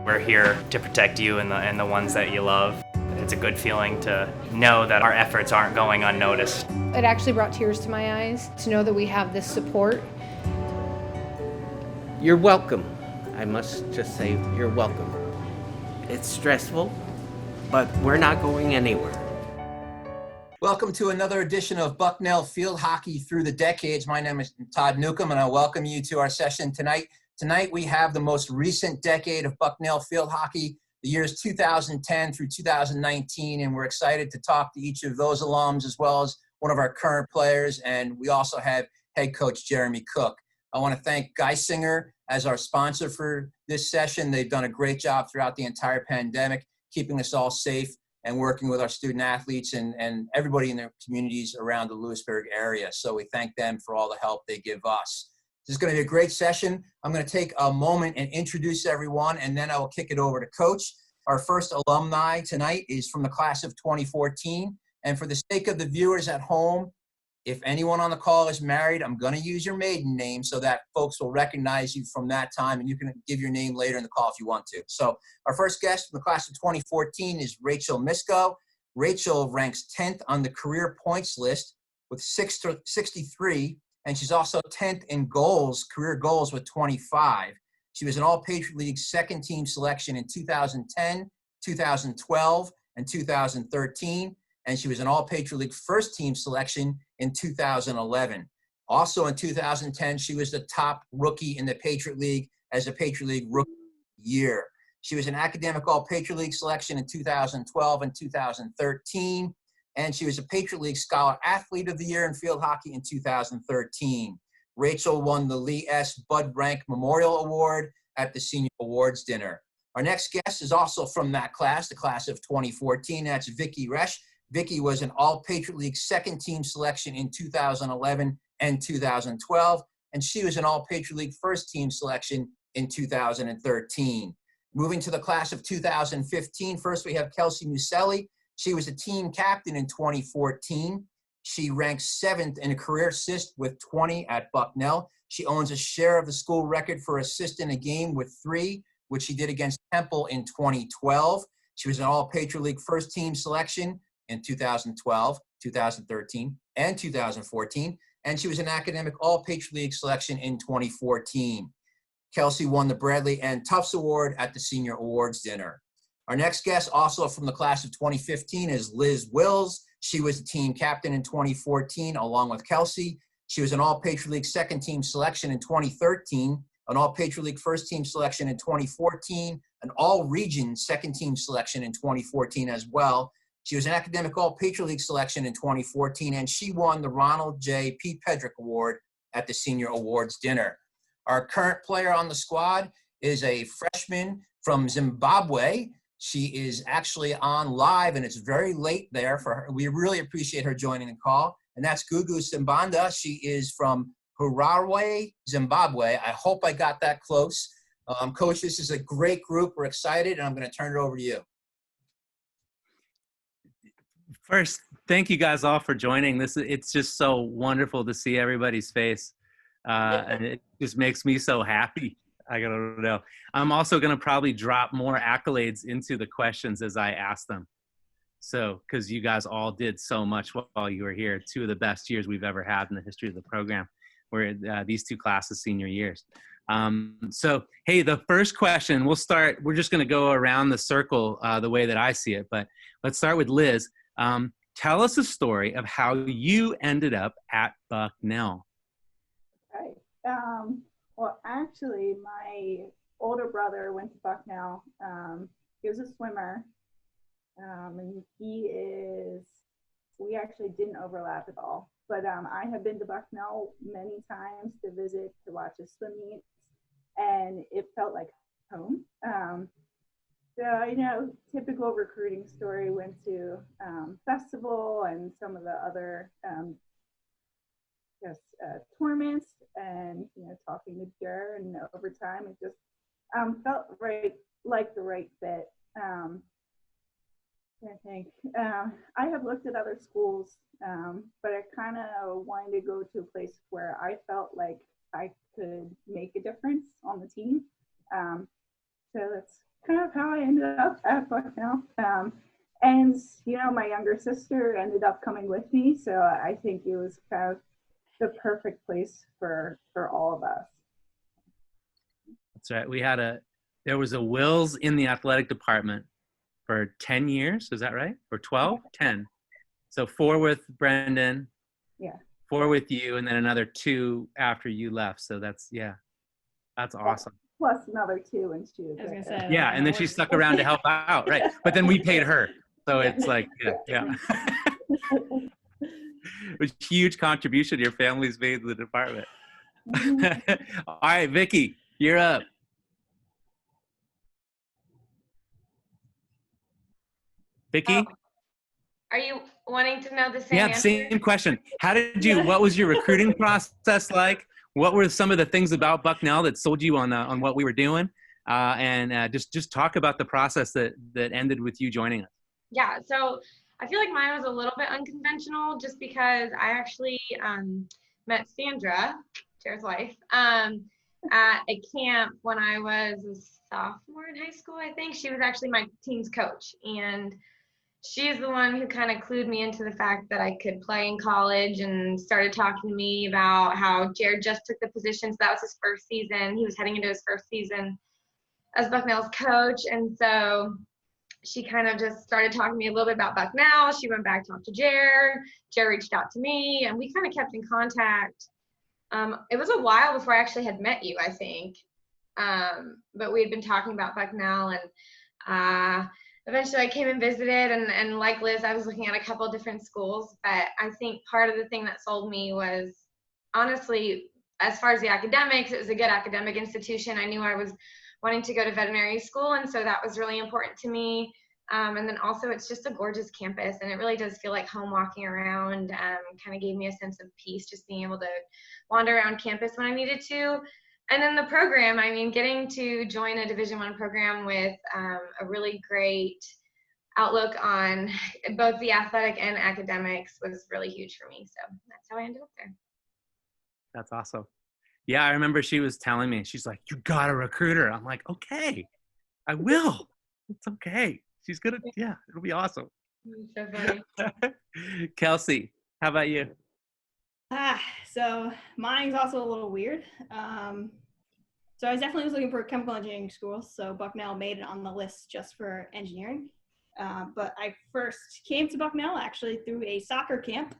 We're here to protect you and the ones that you love. It's a good feeling to know that our efforts aren't going unnoticed. It actually brought tears to my eyes to know that we have this support. You're welcome. I must just say, you're welcome. It's stressful, but we're not going anywhere. Welcome to another edition of Bucknell Field Hockey Through the Decades. My name is Todd Newcomb, and I welcome you to our session tonight. Tonight, we have the most recent decade of Bucknell Field Hockey, the years 2010 through 2019, and we're excited to talk to each of those alums as well as one of our current players, and we also have head coach Jeremy Cook. I want to thank Geisinger as our sponsor for this session. They've done a great job throughout the entire pandemic, keeping us all safe and working with our student athletes and everybody in their communities around the Lewisburg area. So we thank them for all the help they give us. This is going to be a great session. I'm going to take a moment and introduce everyone, and then I will kick it over to Coach. Our first alumni tonight is from the class of 2014. And for the sake of the viewers at home, if anyone on the call is married, I'm going to use your maiden name so that folks will recognize you from that time, and you can give your name later in the call if you want to. So our first guest from the class of 2014 is Rachel Misco. Rachel ranks 10th on the career points list with 63, and she's also 10th in goals, career goals with 25. She was an All-Patriot League second team selection in 2010, 2012, and 2013. And she was an All-Patriot League first team selection in 2011. Also in 2010, she was the top rookie in the Patriot League as a Patriot League Rookie of the Year. She was an academic All-Patriot League selection in 2012 and 2013. And she was a Patriot League Scholar Athlete of the Year in field hockey in 2013. Rachel won the Lee S. Bud Rank Memorial Award at the Senior Awards Dinner. Our next guest is also from that class, the class of 2014. That's Vicky Resch. Vicky was an All-Patriot League second team selection in 2011 and 2012, and she was an All-Patriot League first team selection in 2013. Moving to the class of 2015, first we have Kelsey Muselli. She was a team captain in 2014. She ranks 7th in a career assist with 20 at Bucknell. She owns a share of the school record for assist in a game with 3, which she did against Temple in 2012. She was an All-Patriot League first team selection in 2012, 2013, and 2014, and she was an academic All-Patriot League selection in 2014. Kelsey won the Bradley and Tufts Award at the Senior Awards Dinner. Our next guest, also from the class of 2015, is Liz Wills. She was the team captain in 2014, along with Kelsey. She was an All-Patriot League second team selection in 2013, an All-Patriot League first team selection in 2014, an All-Region second team selection in 2014 as well. She was an academic All-Patriot League selection in 2014, and she won the Ronald J. Pete Pedrick Award at the Senior Awards Dinner. Our current player on the squad is a freshman from Zimbabwe. She is actually on live, and it's very late there for her. We really appreciate her joining the call, and that's Gugu Simbanda. She is from Harare, Zimbabwe. I hope I got that close. Coach, this is a great group. We're excited, and I'm going to turn it over to you. First, thank you guys all for joining. It's just so wonderful to see everybody's face. And it just makes me so happy. I don't know. I'm also going to probably drop more accolades into the questions as I ask them. So, because you guys all did so much while you were here. 2 of the best years we've ever had in the history of the program were these 2 classes senior years. So, hey, the first question, we're just going to go around the circle the way that I see it. But let's start with Liz. Tell us a story of how you ended up at Bucknell. Right. Well, actually, my older brother went to Bucknell. He was a swimmer, and we actually didn't overlap at all. But I have been to Bucknell many times to visit, to watch his swim meets, and it felt like home. So, typical recruiting story, went to festival and some of the other tournaments, and talking to Jer, and over time it just felt like the right fit. I think I have looked at other schools, but I kind of wanted to go to a place where I felt like I could make a difference on the team. So that's kind of how I ended up at Bucknell. And, my younger sister ended up coming with me. So I think it was kind of the perfect place for all of us. That's right. There was a Wills in the athletic department for 10 years. Is that right? Or 12? 10. So 4 with Brendan. Yeah. 4 with you, and then another 2 after you left. So that's awesome. Plus another 2 when she was I was gonna there. say. Yeah, and then she stuck around to help out, right? But then we paid her. So Yeah. it's like, yeah. A huge contribution your family's made to the department. All right, Vicky, you're up. Vicky? Oh, are you wanting to know the same Yeah, answer? same question. What was your recruiting process like? What were some of the things about Bucknell that sold you on what we were doing? And just talk about the process that ended with you joining us. Yeah, so I feel like mine was a little bit unconventional just because I actually met Sandra, Jared's wife, at a camp when I was a sophomore in high school, I think. She was actually my team's coach, and she's the one who kind of clued me into the fact that I could play in college and started talking to me about how Jared just took the position. So that was his first season. He was heading into his first season as Bucknell's coach. And so she kind of just started talking to me a little bit about Bucknell. She went back, talked to Jared. Jared reached out to me, and we kind of kept in contact. It was a while before I actually had met you, I think. But we had been talking about Bucknell, and eventually I came and visited, and like Liz, I was looking at a couple of different schools. But I think part of the thing that sold me was, honestly, as far as the academics, it was a good academic institution. I knew I was wanting to go to veterinary school, and so that was really important to me. And then also it's just a gorgeous campus, and it really does feel like home walking around. Kind of gave me a sense of peace just being able to wander around campus when I needed to. And then the program, I mean, getting to join a Division I program with a really great outlook on both the athletic and academics was really huge for me. So that's how I ended up there. That's awesome. Yeah, I remember she was telling me, she's like, you got a recruiter. I'm like, okay, I will. It's okay. She's gonna, yeah, it'll be awesome. So funny. Kelsey, how about you? So mine's also a little weird. So I definitely was looking for a chemical engineering school. So Bucknell made it on the list just for engineering. But I first came to Bucknell actually through a soccer camp.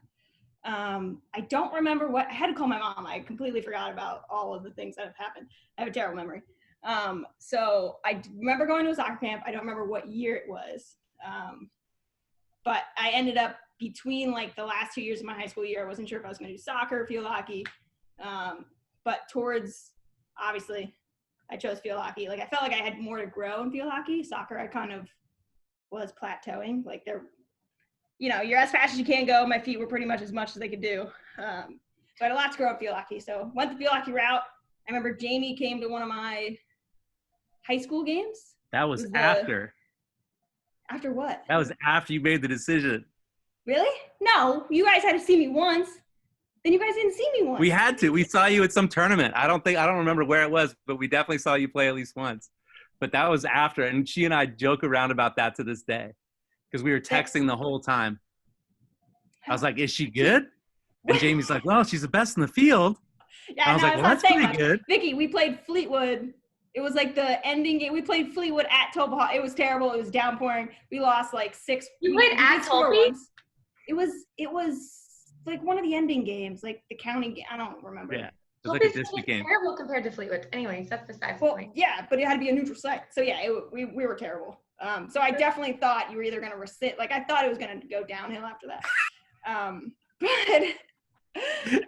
I don't remember I had to call my mom. I completely forgot about all of the things that have happened. I have a terrible memory. So I remember going to a soccer camp. I don't remember what year it was. But I ended up between like the last 2 years of my high school year, I wasn't sure if I was going to do soccer or field hockey. But towards, obviously, I chose field hockey. Like I felt like I had more to grow in field hockey. Soccer, I kind of was plateauing. Like you're as fast as you can go. My feet were pretty much as they could do. So I had a lot to grow up field hockey. So went the field hockey route. I remember Jamie came to one of my high school games. That was after. After what? That was after you made the decision. Really? No, you guys had to see me once. Then you guys didn't see me once. We had to. We saw you at some tournament. I don't remember where it was, but we definitely saw you play at least once. But that was after, and she and I joke around about that to this day because we were texting the whole time. I was like, is she good? And Jamie's like, well, she's the best in the field. Yeah, and I was like, well, that's pretty good. Vicky, we played Fleetwood. It was like the ending game. We played Fleetwood at Tobaha. It was terrible. It was downpouring. We lost like 6. You played at Tulpe? It was like one of the ending games, like the county game. I don't remember. Yeah, it was like a district game. Terrible compared to Fleetwood. Anyways, that's besides the point. Yeah, but it had to be a neutral site. So yeah, we were terrible. So I definitely thought you were either going to rescind. Like I thought it was going to go downhill after that. But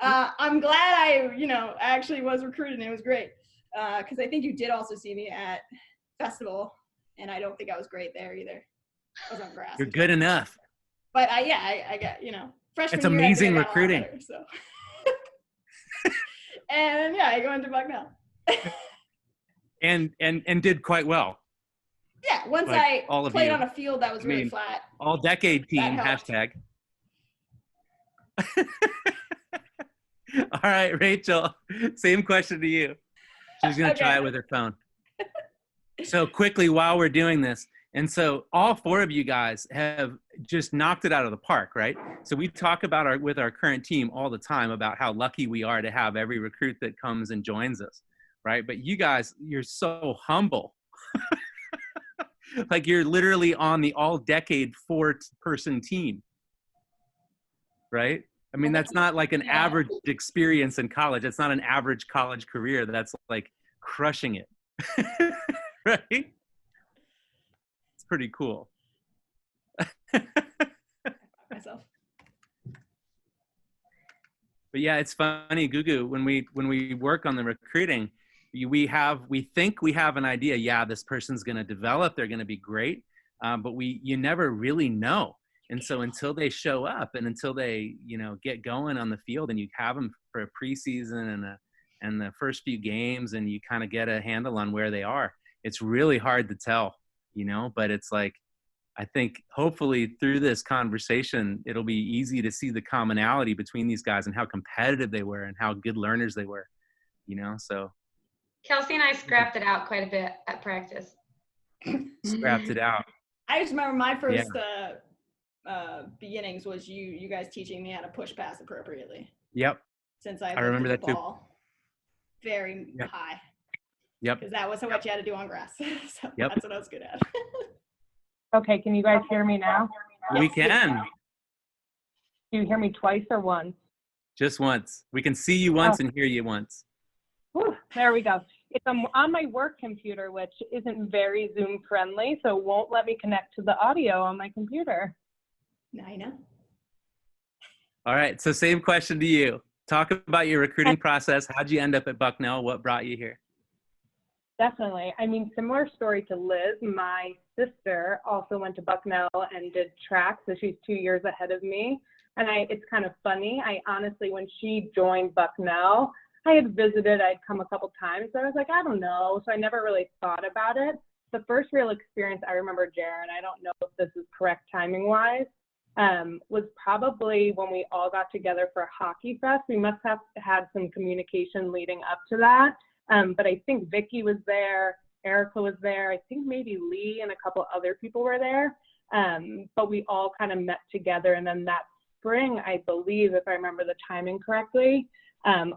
I'm glad I actually was recruited and it was great. Because I think you did also see me at festival, and I don't think I was great there either. I was on grass. You're good enough. But I got freshman. It's amazing year, I got recruiting. Better, so. And yeah, I go into Bucknell. and did quite well. Yeah, once like I played on a field that was really flat. All decade team hashtag. All right, Rachel. Same question to you. She's gonna try it with her phone. So quickly while we're doing this, and so all four of you guys have just knocked it out of the park, right? So we talk about with our current team all the time about how lucky we are to have every recruit that comes and joins us, right? But you guys, you're so humble. Like you're literally on the all-decade 4-person team, right? I mean, that's not like an average experience in college. It's not an average college career. That's like crushing it, right? It's pretty cool. Myself. But yeah, it's funny, Gugu, when we work on the recruiting, we think we have an idea. Yeah, this person's going to develop. They're going to be great, but you never really know. And so until they show up and until they get going on the field, and you have them for a preseason and the first few games, and you kind of get a handle on where they are, it's really hard to tell, But it's like, I think hopefully through this conversation, it'll be easy to see the commonality between these guys and how competitive they were and how good learners they were, So Kelsey and I scrapped it out quite a bit at practice. scrapped it out. I just remember my first beginnings was you guys teaching me how to push pass appropriately. Yep. Since I remember that too. Very high. Yep. Because that was what you had to do on grass. So Yep. That's what I was good at. Okay, can you guys hear me now? We can. Do you hear me twice or once? Just once. We can see you once and hear you once. Whew, there we go. It's on my work computer, which isn't very Zoom friendly, so it won't let me connect to the audio on my computer. Now I know. All right, so same question to you. Talk about your recruiting process. How'd you end up at Bucknell? What brought you here? Definitely. I mean, similar story to Liz. My sister also went to Bucknell and did track, so she's 2 years ahead of me. And it's kind of funny. I honestly, when she joined Bucknell, I had visited, I'd come a couple times. So I was like, I don't know. So I never really thought about it. The first real experience I remember, Jaron, I don't know if this is correct timing-wise, was probably when we all got together for Hockey Fest. We must have had some communication leading up to that. But I think Vicky was there, Erica was there, I think maybe Lee and a couple other people were there. But we all kind of met together. And then that spring, I believe, if I remember the timing correctly,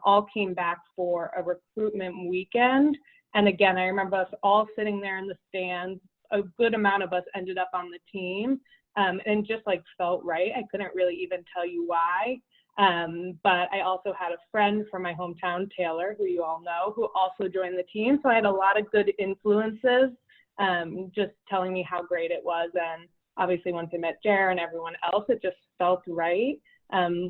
all came back for a recruitment weekend. And again, I remember us all sitting there in the stands. A good amount of us ended up on the team, and just like felt right. I couldn't really even tell you why. But I also had a friend from my hometown, Taylor, who you all know, who also joined the team. So I had a lot of good influences, just telling me how great it was. And obviously once I met Jaron and everyone else, it just felt right.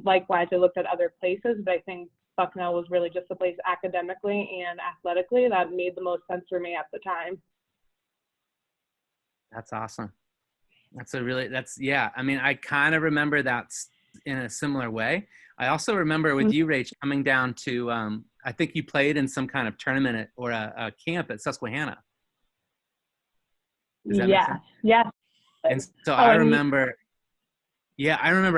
Likewise, I looked at other places, but I think Bucknell was really just the place academically and athletically that made the most sense for me at the time. That's awesome. I mean, I kind of remember that in a similar way. I also remember with you, Rach, coming down to, I think you played in some kind of tournament or a camp at Susquehanna. Yes. And so I remember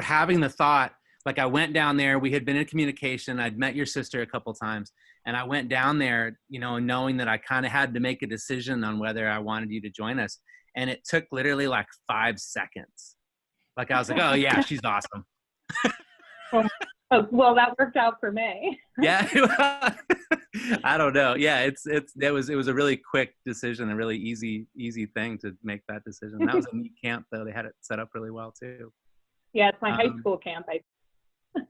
having the thought, like I went down there, we had been in communication, I'd met your sister a couple times, and I went down there, knowing that I kind of had to make a decision on whether I wanted you to join us. And it took literally like 5 seconds. Like I was like, oh yeah, she's awesome. Well, that worked out for me. Yeah. I don't know. Yeah, it was a really quick decision, a really easy thing to make that decision. That was a neat camp though. They had it set up really well too. Yeah, it's my high school camp.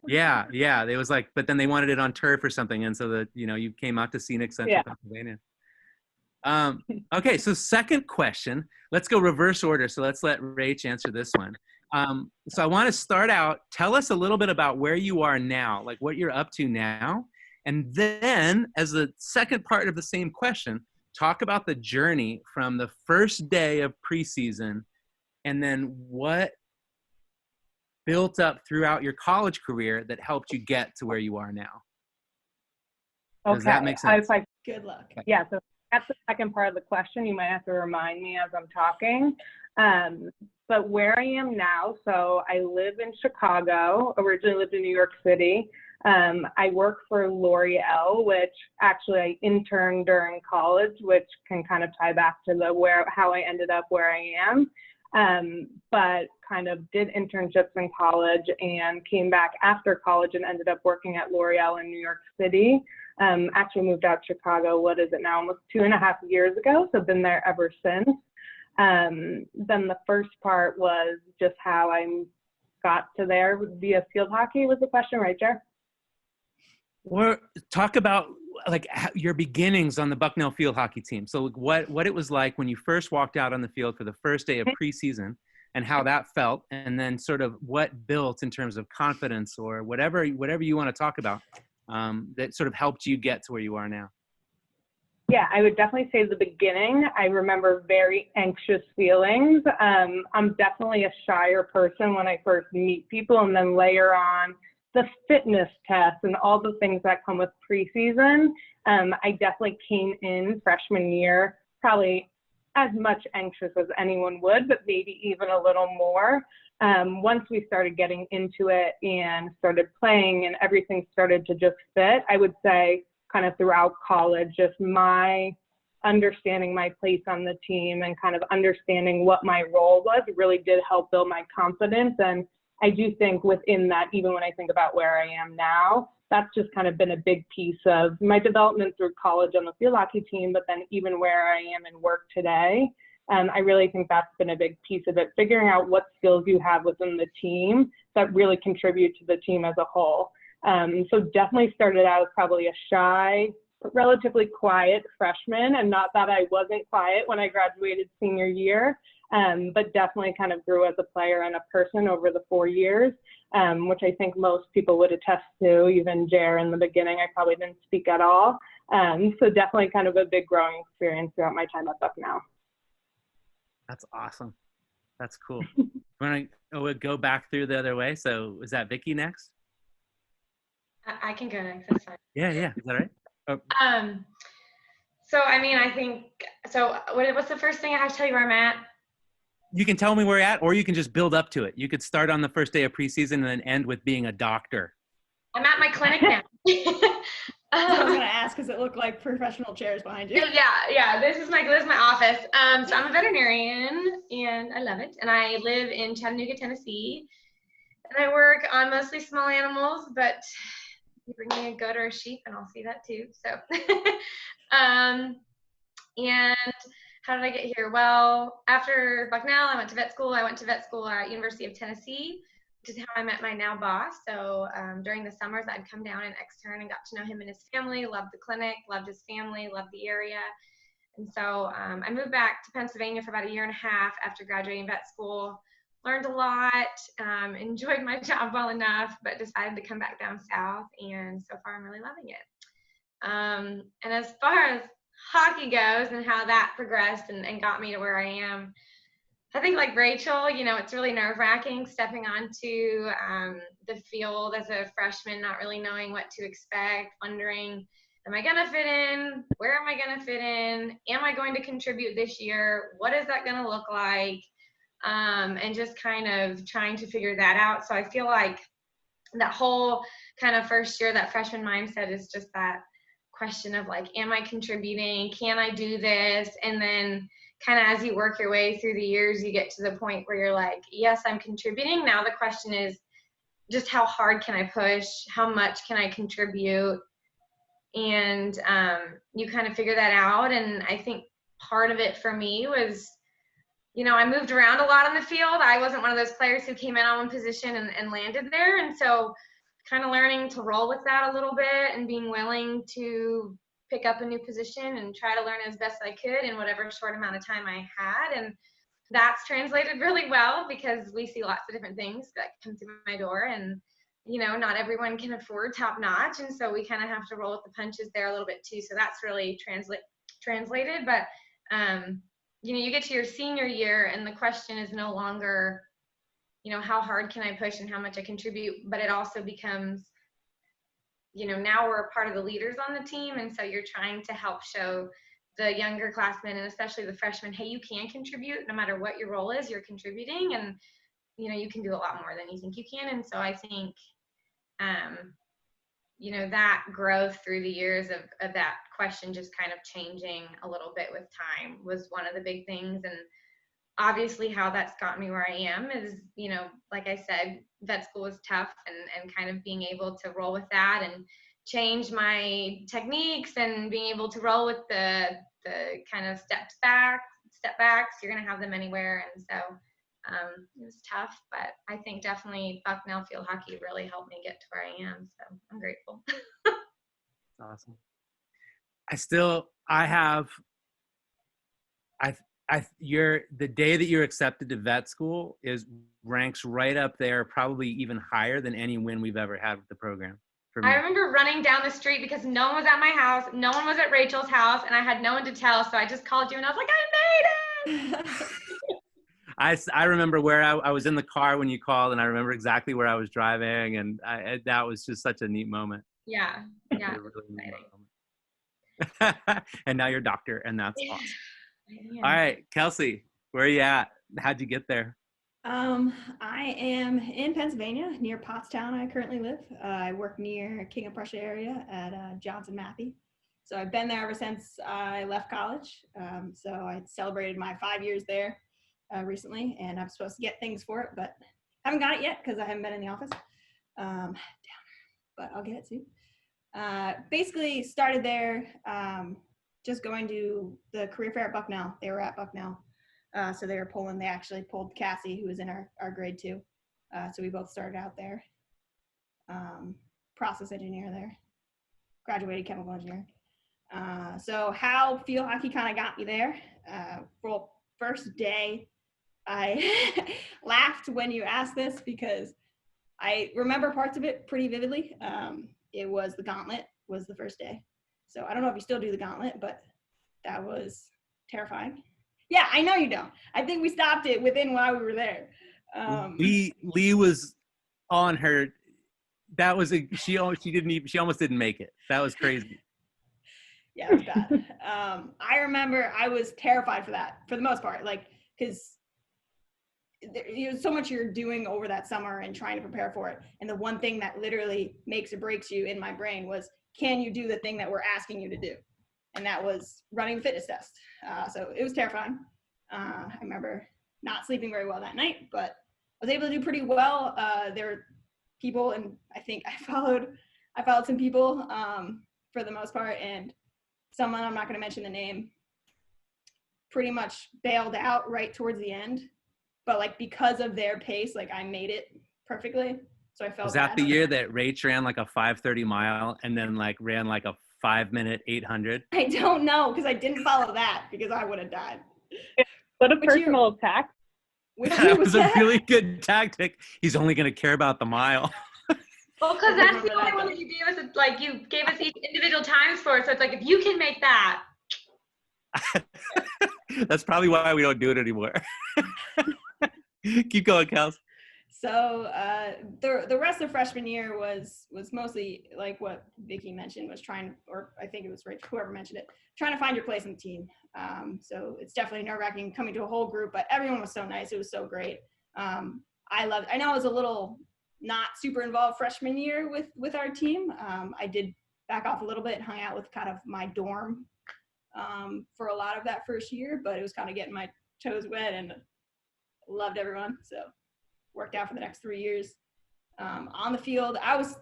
Yeah. It was like, but then they wanted it on turf or something, and so that you came out to scenic Central Pennsylvania. Okay, so second question. Let's go reverse order. So let's let Rach answer this one. So I want to start out. Tell us a little bit about where you are now, like what you're up to now, and then as the second part of the same question, talk about the journey from the first day of preseason, and then what built up throughout your college career that helped you get to where you are now. Does that make sense? Good luck. Yeah, so that's the second part of the question. You might have to remind me as I'm talking. But where I am now, so I live in Chicago, originally lived in New York City. I work for L'Oreal, which actually I interned during college, which can kind of tie back to how I ended up where I am. But kind of did internships in college and came back after college and ended up working at L'Oreal in New York City. Actually moved out to Chicago, what is it now, almost 2.5 years ago, so been there ever since. Then the first part was just how I got to there via field hockey was the question, right, Jer? Or talk about like your beginnings on the Bucknell field hockey team. So what it was like when you first walked out on the field for the first day of preseason and how that felt, and then sort of what built in terms of confidence or whatever you want to talk about that sort of helped you get to where you are now. Yeah, I would definitely say the beginning. I remember very anxious feelings. I'm definitely a shyer person when I first meet people, and then layer on the fitness test and all the things that come with preseason. I definitely came in freshman year, probably as much anxious as anyone would, but maybe even a little more. Once we started getting into it and started playing and everything started to just fit, I would say kind of throughout college, just my understanding my place on the team and kind of understanding what my role was really did help build my confidence. And I do think within that, even when I think about where I am now, that's just kind of been a big piece of my development through college on the field hockey team, but then even where I am in work today. I really think that's been a big piece of it, figuring out what skills you have within the team that really contribute to the team as a whole. So definitely started out as probably a shy, relatively quiet freshman, and not that I wasn't quiet when I graduated senior year, but definitely kind of grew as a player and a person over the 4 years, which I think most people would attest to. Even Jer in the beginning, I probably didn't speak at all. So definitely kind of a big growing experience throughout my time at Bucknell. That's awesome. That's cool. Want to go back through the other way? So is that Vicky next? I can go next. That's fine. Yeah. Is that right? Oh. So I mean, I think so. What's the first thing I have to tell you where I'm at? You can tell me where you're at, or you can just build up to it. You could start on the first day of preseason and then end with being a doctor. I'm at my clinic now. I was gonna ask because it looked like professional chairs behind you. Yeah. This is my office. So I'm a veterinarian and I love it. And I live in Chattanooga, Tennessee. And I work on mostly small animals, but you bring me a goat or a sheep and I'll see that too. So, and how did I get here? Well, after Bucknell, I went to vet school. I went to vet school at University of Tennessee, which is how I met my now boss. So during the summers, I'd come down and extern and got to know him and his family, loved the clinic, loved his family, loved the area. And so I moved back to Pennsylvania for about 1.5 years after graduating vet school. Learned a lot, enjoyed my job well enough, but decided to come back down south, and so far I'm really loving it. And as far as hockey goes and how that progressed and got me to where I am, I think like Rachel, it's really nerve-wracking stepping onto the field as a freshman, not really knowing what to expect, wondering, am I going to fit in? Where am I going to fit in? Am I going to contribute this year? What is that going to look like? And just kind of trying to figure that out. So I feel like that whole kind of first year, that freshman mindset is just that question of like, am I contributing? Can I do this? And then kind of as you work your way through the years, you get to the point where you're like, yes, I'm contributing. Now the question is just how hard can I push? How much can I contribute? And you kind of figure that out. And I think part of it for me was, I moved around a lot on the field. I wasn't one of those players who came in on one position and landed there. And so kind of learning to roll with that a little bit and being willing to pick up a new position and try to learn as best I could in whatever short amount of time I had. And that's translated really well because we see lots of different things that come through my door. And, not everyone can afford top notch. And so we kind of have to roll with the punches there a little bit too. So that's really translated. But, you get to your senior year and the question is no longer, how hard can I push and how much I contribute, but it also becomes, now we're a part of the leaders on the team. And so you're trying to help show the younger classmen and especially the freshmen, hey, you can contribute no matter what your role is, you're contributing and, you can do a lot more than you think you can. And so I think you know, that growth through the years of that question just kind of changing a little bit with time was one of the big things. And obviously how that's got me where I am is, you know, like I said, vet school was tough, and kind of being able to roll with that and change my techniques and being able to roll with the kind of step backs. You're going to have them anywhere. And so it was tough, but I think definitely Bucknell field hockey really helped me get to where I am. So I'm grateful. Awesome. The day that you're accepted to vet school ranks right up there, probably even higher than any win we've ever had with the program. For me. I remember running down the street because no one was at my house, no one was at Rachel's house, and I had no one to tell. So I just called you and I was like, I made it. I remember where I was in the car when you called, and I remember exactly where I was driving, and that was just such a neat moment. Yeah. A really neat moment. And now you're a doctor, and that's awesome. All right, Kelsey, where are you at? How'd you get there? I am in Pennsylvania, near Pottstown. I currently live. I work near King of Prussia area at Johnson Matthey. So I've been there ever since I left college. So I celebrated my 5 years there recently, and I'm supposed to get things for it, but haven't got it yet because I haven't been in the office. But I'll get it soon. Basically started there just going to the career fair at Bucknell. They were at Bucknell. So they actually pulled Cassie, who was in our grade 2. So we both started out there. Process engineer there. Graduated chemical engineering. So how field hockey kind of got me there. Well, first day, I laughed when you asked this because I remember parts of it pretty vividly. It was the gauntlet was the first day. So I don't know if you still do the gauntlet, but that was terrifying. Yeah, I know you don't. I think we stopped it while we were there. Lee was on her. That was she almost didn't make it. That was crazy. Yeah, it was bad. I remember I was terrified for that for the most part, like because there's so much you're doing over that summer and trying to prepare for it. And the one thing that literally makes or breaks you in my brain was, can you do the thing that we're asking you to do? And that was running the fitness test. So it was terrifying. I remember not sleeping very well that night, but I was able to do pretty well. There were people, and I think I followed some people for the most part, and someone, I'm not going to mention the name, pretty much bailed out right towards the end. But like because of their pace, like I made it perfectly. So I felt Was that bad. the year that Rach ran like a 5:30 mile and then like ran like a 5-minute 800? I don't know because I didn't follow that because I would have died. What a personal attack. That was a really good tactic. He's only going to care about the mile. Well, because that's the only one that you gave us. Like you gave us each individual times for it. So it's like if you can make that. That's probably why we don't do it anymore. Keep going, Kels. So the rest of freshman year was mostly like what Vicky mentioned, was trying, or I think it was Rachel, whoever mentioned it, trying to find your place in the team. So it's definitely nerve-wracking coming to a whole group, but everyone was so nice. It was so great. I know I was a little not super involved freshman year with our team. I did back off a little bit and hung out with kind of my dorm for a lot of that first year, but it was kind of getting my toes wet and loved everyone. So worked out for the next 3 years. On the field, I was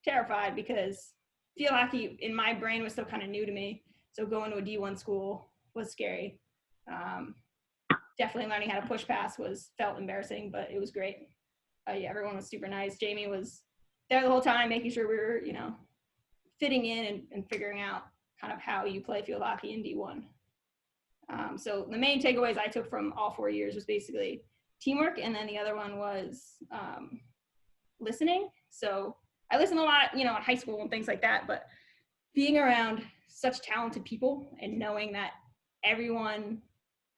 terrified because field hockey in my brain was still kind of new to me. So going to a D1 school was scary. Definitely learning how to push pass felt embarrassing, but it was great. Yeah, everyone was super nice. Jamie was there the whole time, making sure we were, fitting in and figuring out kind of how you play field hockey in D1. So the main takeaways I took from all 4 years was basically teamwork, and then the other one was listening. So I listened a lot, in high school and things like that, but being around such talented people and knowing that everyone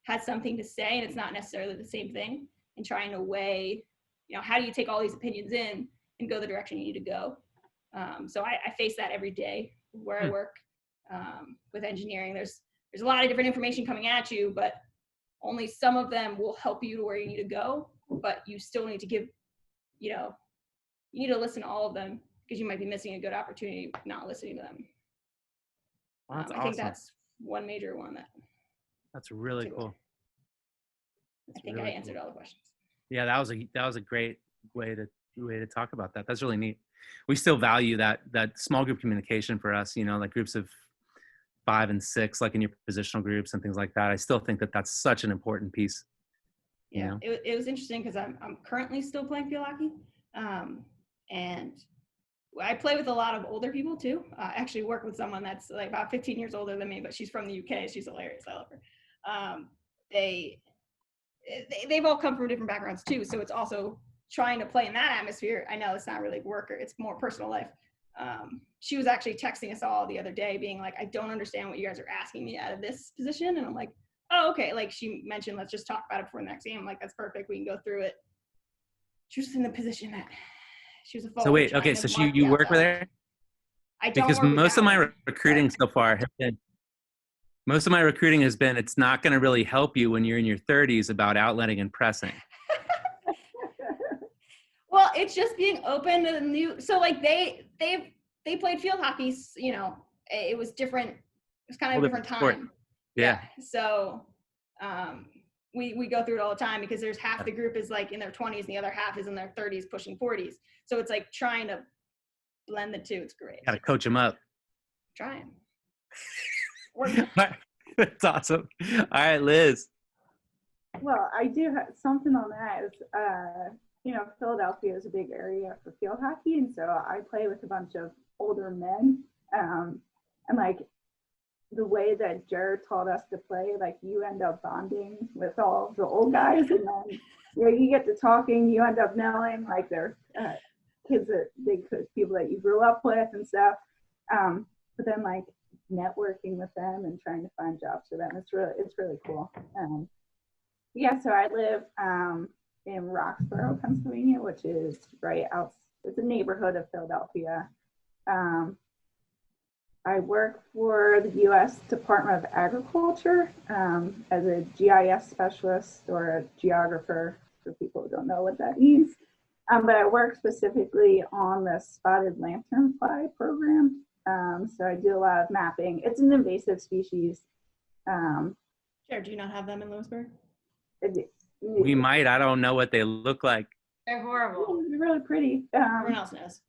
has something to say and it's not necessarily the same thing, and trying to weigh, how do you take all these opinions in and go the direction you need to go. So I face that every day where I work with engineering. There's a lot of different information coming at you, but only some of them will help you to where you need to go, but you still need to give, you need to listen to all of them because you might be missing a good opportunity not listening to them. That's I awesome. think that's one major one that. That's really cool. I think I answered all the questions. Yeah, that was a great way to talk about that. That's really neat. We still value that small group communication for us, like groups of 5 and 6, like in your positional groups and things like that. I still think that that's such an important piece. Yeah, it was interesting because I'm currently still playing field hockey, and I play with a lot of older people too. I actually work with someone that's like about 15 years older than me, but she's from the UK. She's hilarious. I love her. They've all come from different backgrounds too, so it's also trying to play in that atmosphere. I know it's not really work, it's more personal life. She was actually texting us all the other day being like, I don't understand what you guys are asking me out of this position. And I'm like, oh, okay. Like she mentioned, let's just talk about it before the next game. I'm like, that's perfect. We can go through it. She was in the position that she was a forward. So wait, okay. So you work with her? I don't because work most with of my one, recruiting so far has been, it's not going to really help you when you're in your 30s about outletting and pressing. Well, it's just being open to the new. So like they played field hockey, it was different. It was kind of a different time. Yeah. So we go through it all the time because there's half the group is like in their 20s and the other half is in their 30s pushing 40s. So it's like trying to blend the two. It's great. Got to coach them up. Trying. That's awesome. All right, Liz. Well, I do have something on that. Is, Philadelphia is a big area for field hockey, and so I play with a bunch of older men. And like the way that Jared taught us to play, like you end up bonding with all the old guys, and then you get to talking, you end up knowing like they're kids that people that you grew up with and stuff. But then like networking with them and trying to find jobs for them, it's really cool. So I live in Roxborough, Pennsylvania, which is right out. It's a neighborhood of Philadelphia. I work for the U.S. Department of Agriculture as a GIS specialist or a geographer, for people who don't know what that means. But I work specifically on the spotted lanternfly program. So I do a lot of mapping. It's an invasive species. Sure, do you not have them in Lewisburg? We might. I don't know what they look like. They're horrible. They're really pretty. Everyone else knows.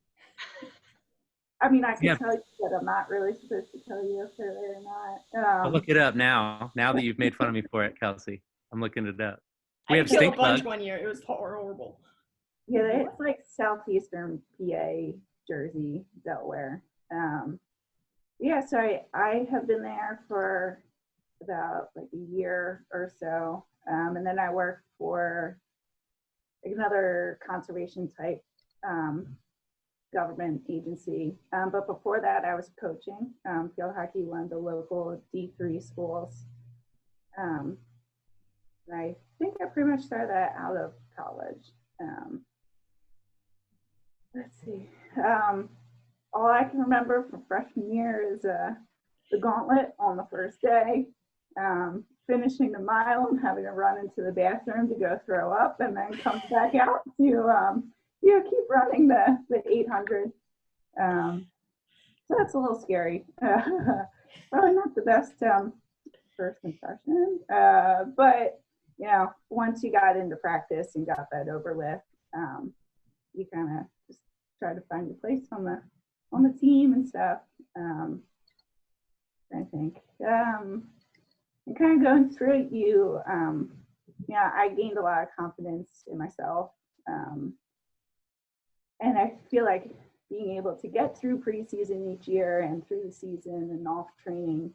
I mean, I can tell you, but I'm not really supposed to tell you if they're there or not. I'll look it up now. Now that you've made fun of me for it, Kelsey, I'm looking it up. We have killed stink a bunch bug. one year. It was horrible. Yeah, it's like southeastern PA, Jersey, Delaware. So I have been there for about like a year or so. And then I work for another conservation type government agency. But before that, I was coaching field hockey, one of the local D3 schools. And I think I pretty much started that out of college. Let's see. All I can remember from freshman year is the gauntlet on the first day, finishing the mile and having to run into the bathroom to go throw up, and then come back out to keep running the 800. So that's a little scary. Probably not the best first impression, but once you got into practice and got that over with, you kind of just try to find your place on the team and stuff. I think and kind of going through it, I gained a lot of confidence in myself, and I feel like being able to get through preseason each year and through the season and off training,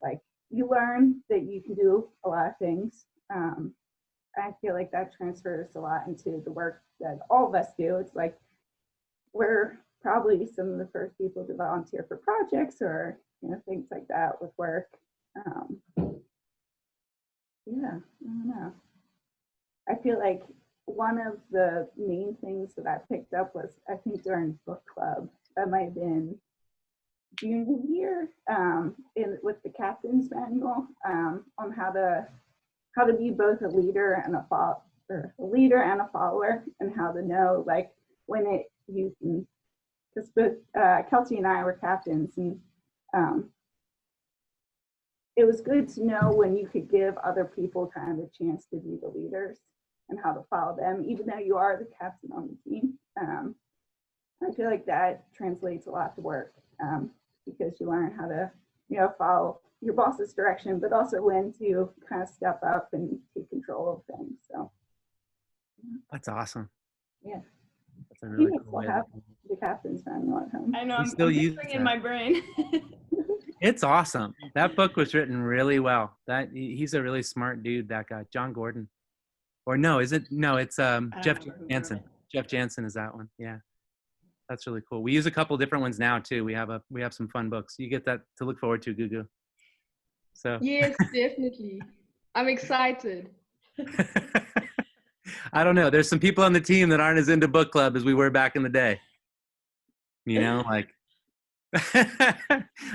like you learn that you can do a lot of things. I feel like that transfers a lot into the work that all of us do. It's like we're probably some of the first people to volunteer for projects or things like that with work. I don't know. I feel like one of the main things that I picked up was, I think during book club, that might have been junior year, with the captain's manual on how to be both a leader and a follower, and how to know like when you can because Kelsey and I were captains, and it was good to know when you could give other people kind of a chance to be the leaders and how to follow them, even though you are the captain on the team. I feel like that translates a lot to work, because you learn how to, follow your boss's direction, but also when to kind of step up and take control of things. So That's awesome. yeah, That's a really still cool way. have the captain's manual at home. I know. You I'm still use picturing in that. my brain. It's awesome. That book was written really well. He's a really smart dude, that guy, John Gordon. Or no, is it? No, it's Jeff Jansen. Jeff Jansen is that one. Yeah. That's really cool. We use a couple different ones now too. We have some fun books. You get that to look forward to, Gugu. So yes, definitely. I'm excited. I don't know. There's some people on the team that aren't as into book club as we were back in the day. Like. All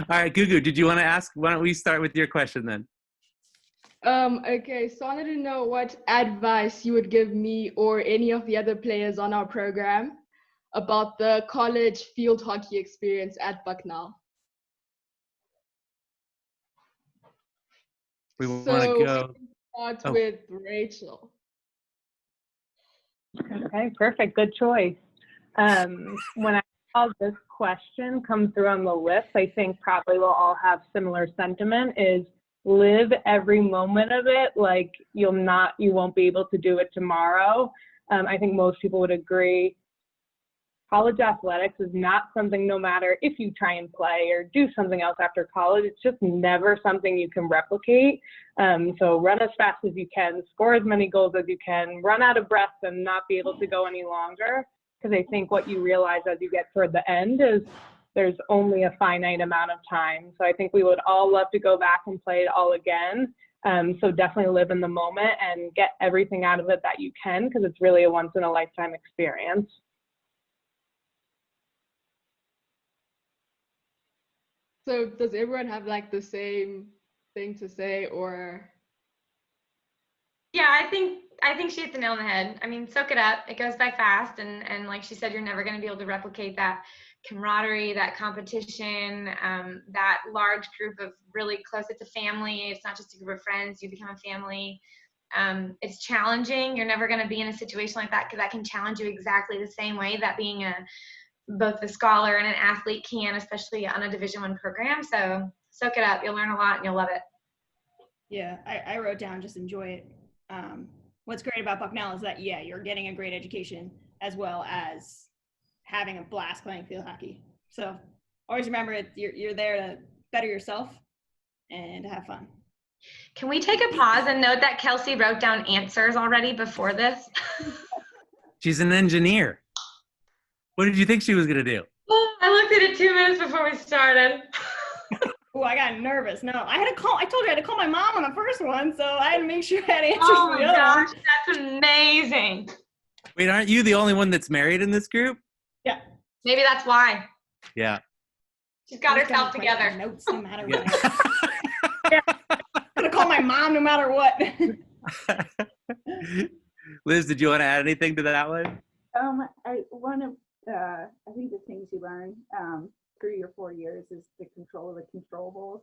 right, Gugu, did you want to ask? Why don't we start with your question then? Okay, so I wanted to know what advice you would give me or any of the other players on our program about the college field hockey experience at Bucknell. We want to go. Start with Rachel. Okay, perfect. Good choice. When I saw this question come through on the list, I think probably we'll all have similar sentiment, is live every moment of it like you won't be able to do it tomorrow. I think most people would agree. College athletics is not something, no matter if you try and play or do something else after college, it's just never something you can replicate. So run as fast as you can, score as many goals as you can, run out of breath and not be able to go any longer. Because I think what you realize as you get toward the end is there's only a finite amount of time. So I think we would all love to go back and play it all again. So definitely live in the moment and get everything out of it that you can, because it's really a once in a lifetime experience. So does everyone have like the same thing to say, or? Yeah, I think she hit the nail on the head. I mean, soak it up. It goes by fast, and like she said, you're never going to be able to replicate that camaraderie, that competition, that large group of really close. It's a family. It's not just a group of friends. You become a family. It's challenging. You're never going to be in a situation like that, because that can challenge you exactly the same way that being both a scholar and an athlete can, especially on a Division I program. So soak it up. You'll learn a lot and you'll love it. Yeah, I wrote down just enjoy it. What's great about Bucknell is that, yeah, you're getting a great education as well as having a blast playing field hockey. So always remember you're there to better yourself and to have fun. Can we take a pause and note that Kelsey wrote down answers already before this? She's an engineer. What did you think she was going to do? I looked at it 2 minutes before we started. Oh, I got nervous. No, I told you I had to call my mom on the first one, so I had to make sure I had answers Oh for my the other gosh, one. that's amazing. Wait, aren't you the only one that's married in this group? Yeah. Maybe that's why. Yeah. She's got herself together. Notes no matter what. Yeah. I'm gonna call my mom no matter what. Liz, did you want to add anything to that one? I think the things you learn through your 4 years is the control of the controllables.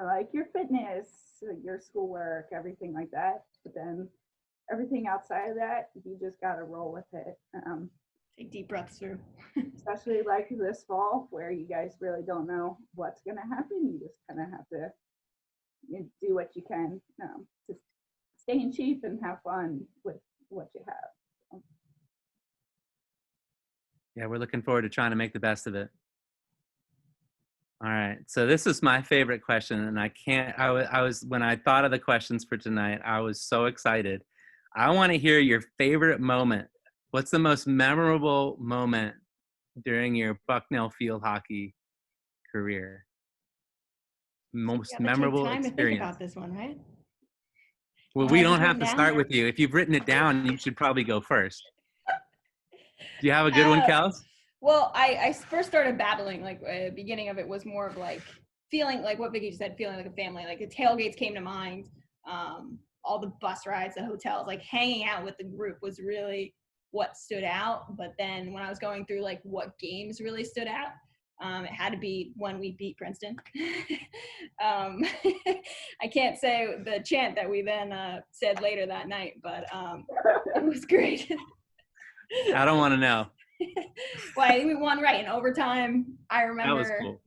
Like your fitness, your schoolwork, everything like that. But then everything outside of that, you just got to roll with it. Take deep breaths through. Especially like this fall, where you guys really don't know what's going to happen. You just kind of have to do what you can to stay in shape and have fun with what you have. Yeah, we're looking forward to trying to make the best of it. All right, so this is my favorite question, and I was when I thought of the questions for tonight, I was so excited. I want to hear your favorite moment. What's the most memorable moment during your Bucknell field hockey career? Most memorable time experience. To think about this one, right? Well, we don't have to start with you. If you've written it down, you should probably go first. Do you have a good one, Kels? Well, I first started battling, like the beginning of it was more of like feeling like what Vicky said, feeling like a family. Like the tailgates came to mind, all the bus rides, the hotels, like hanging out with the group was really what stood out. But then when I was going through like what games really stood out, it had to be when we beat Princeton. I can't say the chant that we then said later that night, but it was great. I don't want to know. Well, I think we won right in overtime. I remember That was cool.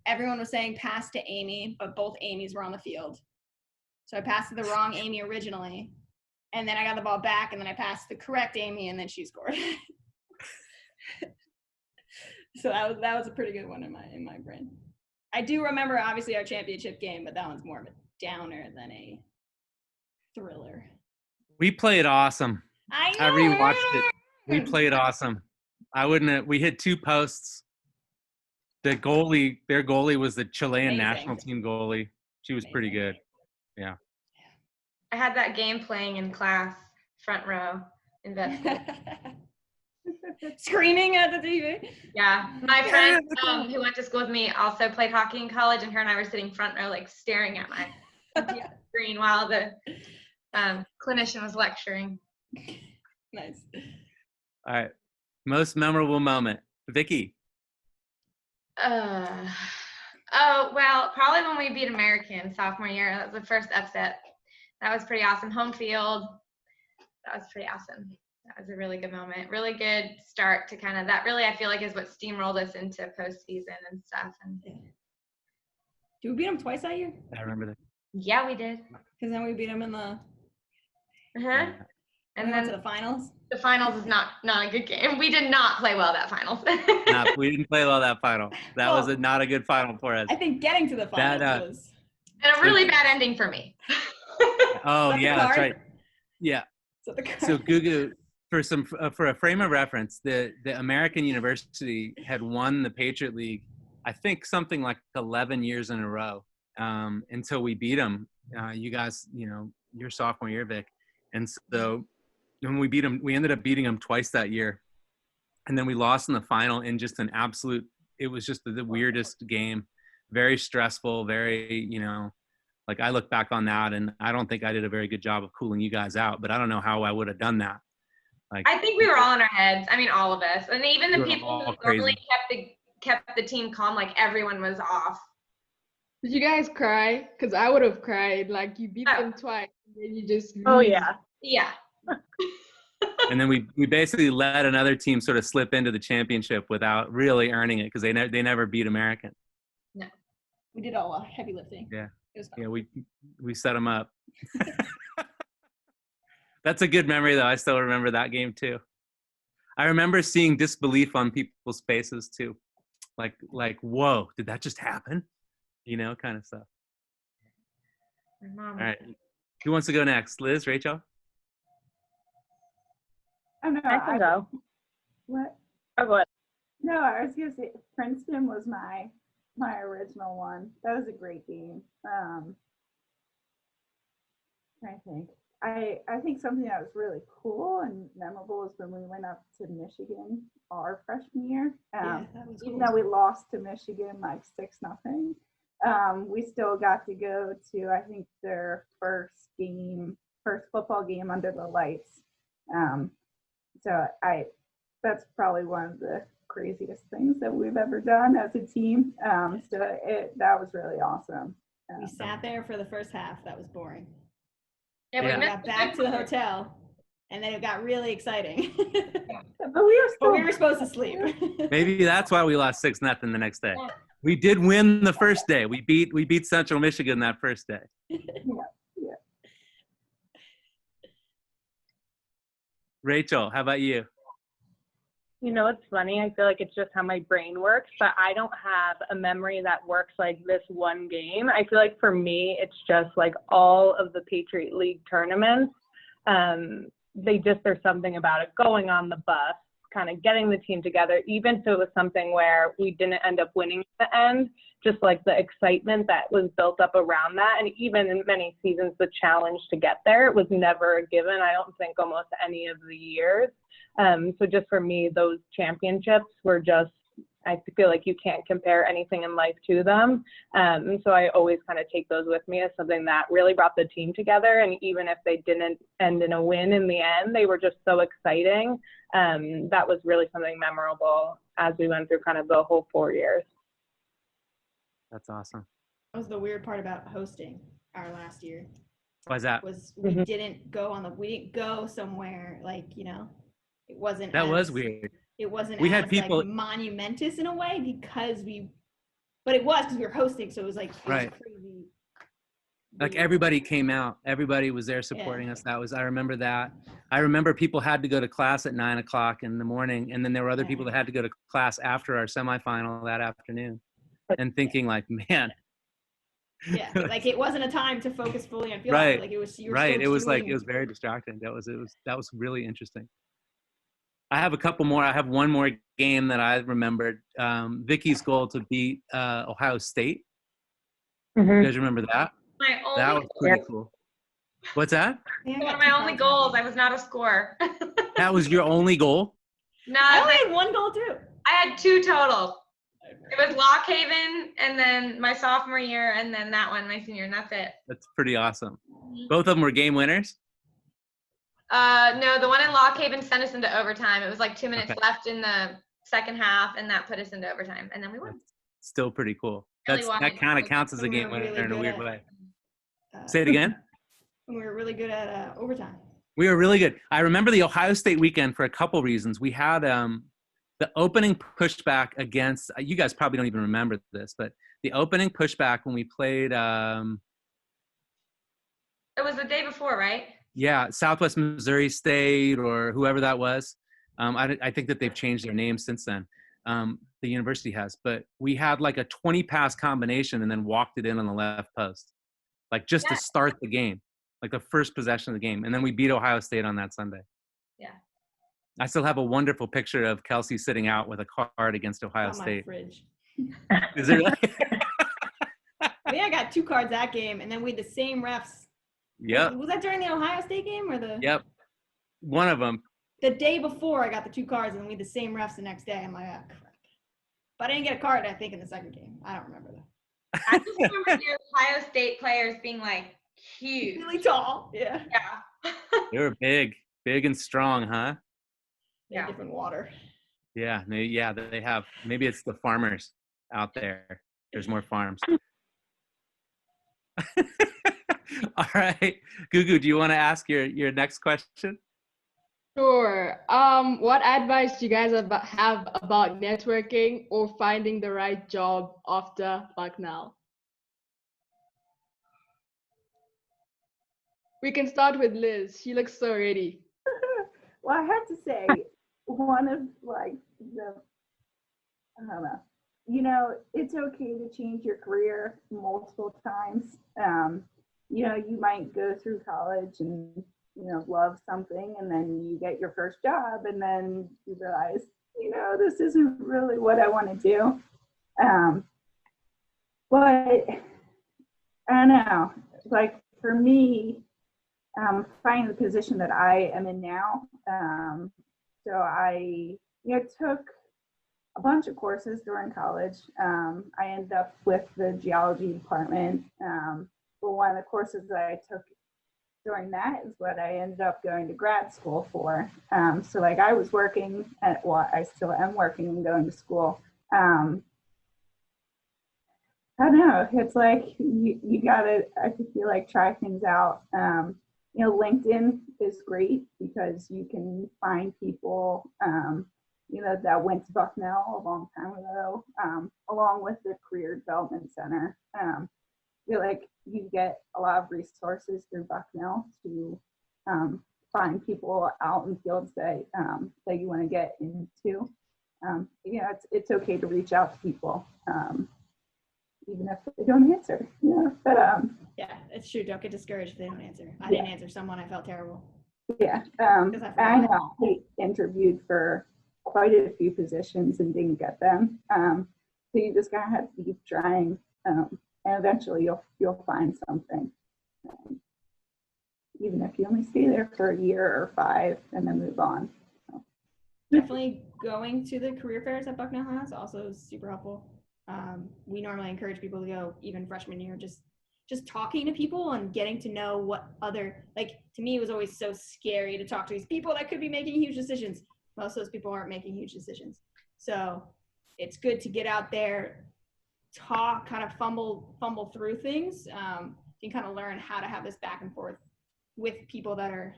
Everyone was saying pass to Amy, but both Amy's were on the field. So I passed to the wrong Amy originally, and then I got the ball back, and then I passed the correct Amy, and then she scored. So that was a pretty good one in my brain. I do remember obviously our championship game, but that one's more of a downer than a thriller. We played awesome. I know. I rewatched it. We played awesome. We hit 2 posts. Their goalie was the Chilean national team goalie. She was pretty good. Yeah. I had that game playing in class, front row, invested. Screaming at the TV. Yeah, my friend who went to school with me also played hockey in college, and her and I were sitting front row, like staring at my screen while the clinician was lecturing. Nice. All right. Most memorable moment, Vicky. Oh, well, probably when we beat American sophomore year. That was the first upset. That was pretty awesome. Home field. That was pretty awesome. That was a really good moment. Really good start to kind of that. Really, I feel like is what steamrolled us into postseason and stuff. And did we beat them twice that year? I remember that. Yeah, we did. Because then we beat them in the. Uh-huh. And then to the finals. The finals is not a good game. We did not play well that finals. No, we didn't play well that final. That was not a good final for us. I think getting to the finals was. And a really bad ending for me. Oh yeah, that's right. Yeah. So Gugu, for a frame of reference, the American University had won the Patriot League, I think something like 11 years in a row, until we beat them. You guys, your sophomore year, Vic, and so when we beat them, we ended up beating them twice that year, and then we lost in the final in just an absolute. It was just the weirdest game, very stressful, very like I look back on that, and I don't think I did a very good job of cooling you guys out, but I don't know how I would have done that. Like, I think we were all in our heads. I mean, all of us, and even the people who normally crazy. kept the team calm, like everyone was off. Did you guys cry? Because I would have cried. Like you beat them twice, and then you just. Oh yeah. Yeah. And then we basically let another team sort of slip into the championship without really earning it because they never beat American. No, we did all heavy lifting. Yeah. It was fun. Yeah, we set them up. That's a good memory, though. I still remember that game, too. I remember seeing disbelief on people's faces, too. Like, whoa, did that just happen? Kind of stuff. All right. Who wants to go next? Liz, Rachel? Oh, no, I can go. What? Oh, what? No, I was going to say Princeton was my original one. That was a great game. I think something that was really cool and memorable was when we went up to Michigan our freshman year. Even though we lost to Michigan like 6-0, we still got to go to I think their first football game under the lights. So that's probably one of the craziest things that we've ever done as a team. So that was really awesome. We sat there for the first half. That was boring. Yeah, we got back to the hotel, and then it got really exciting. But we were supposed to sleep. Maybe that's why we lost 6-0 the next day. We did win the first day. We beat Central Michigan that first day. Yeah. Rachel, how about you? It's funny. I feel like it's just how my brain works, but I don't have a memory that works like this one game. I feel like for me, it's just like all of the Patriot League tournaments. There's something about it, going on the bus, kind of getting the team together, even if it was something where we didn't end up winning at the end, just like the excitement that was built up around that. And even in many seasons, the challenge to get there, it was never a given, I don't think, almost any of the years. So just for me, those championships were just I feel like you can't compare anything in life to them. And so I always kind of take those with me as something that really brought the team together. And even if they didn't end in a win in the end, they were just so exciting. That was really something memorable as we went through kind of the whole 4 years. That's awesome. That was the weird part about hosting our last year. Why's that? Was we didn't go somewhere like, it wasn't. That was weird. It wasn't. We had people like monumentous in a way but it was because we were hosting, so it was like right. Was crazy. Like everybody came out. Everybody was there supporting us. I remember that. I remember people had to go to class at 9 o'clock in the morning, and then there were other people that had to go to class after our semifinal that afternoon, and thinking like, man. Yeah, like it wasn't a time to focus fully on field. Right. Like it was. Right. It was very distracting. That was really interesting. I have a couple more. I have one more game that I remembered. Vicky's goal to beat Ohio State. You guys remember that? That was pretty cool. What's that? One of my only goals. I was not a scorer. That was your only goal? No, I only had one goal too. I had 2 total. It was Lock Haven, and then my sophomore year, and then that one my senior, and that's it. That's pretty awesome. Both of them were game winners? No, the one in Lock Haven sent us into overtime. It was like 2 minutes left in the second half, and that put us into overtime, and then we won. That's still pretty cool. Really That kind of counts as a game winner in a weird way. Say it again. We were really good at overtime. We were really good. I remember the Ohio State weekend for a couple reasons. We had the opening pushback against, you guys probably don't even remember this, but the opening pushback when we played. It was the day before, right? Yeah, Southwest Missouri State or whoever that was. I think that they've changed their name since then. The university has, but we had like a 20 pass combination and then walked it in on the left post, like just to start the game, like the first possession of the game. And then we beat Ohio State on that Sunday. Yeah. I still have a wonderful picture of Kelsey sitting out with a card against Ohio State. My fridge. Is it really? I think I got 2 cards that game, and then we had the same refs. Yep. Was that during the Ohio State game or the? Yep. One of them. The day before, I got the 2 cards, and we had the same refs the next day. I'm like, oh, crap. But I didn't get a card, I think, in the second game. I don't remember though. I just remember the Ohio State players being like huge. Really tall. Yeah. Yeah. They were big and strong, huh? Yeah. Different water. Yeah. They have. Maybe it's the farmers out there. There's more farms. All right. Gugu, do you want to ask your next question? Sure. What advice do you guys have about networking or finding the right job after Bucknell? We can start with Liz. She looks so ready. Well, I have to say, one of like I don't know, it's okay to change your career multiple times. You might go through college and love something, and then you get your first job, and then you realize, this isn't really what I want to do. But I don't know, like for me, finding the position that I am in now. So I took a bunch of courses during college. I ended up with the geology department. But one of the courses that I took during that is what I ended up going to grad school for. So like I was working I still am working and going to school. I don't know, it's like you gotta, I feel like, try things out. LinkedIn is great because you can find people, that went to Bucknell a long time ago, along with the Career Development Center. I feel like you get a lot of resources through Bucknell to find people out in fields that you want to get into. It's okay to reach out to people, even if they don't answer. But yeah, it's true. Don't get discouraged if they don't answer. I didn't answer someone. I felt terrible. Yeah, I know. I interviewed for quite a few positions and didn't get them. So you just gotta have to keep trying. And eventually you'll find something, even if you only stay there for a year or 5 and then move on. So. definitely going to the career fairs that Bucknell has also is super helpful. We normally encourage people to go even freshman year, just talking to people and getting to know what other, like, to me, it was always so scary to talk to these people that could be making huge decisions. Most of those people aren't making huge decisions. So it's good to get out there, talk, kind of fumble through things. You kind of learn how to have this back and forth with people that are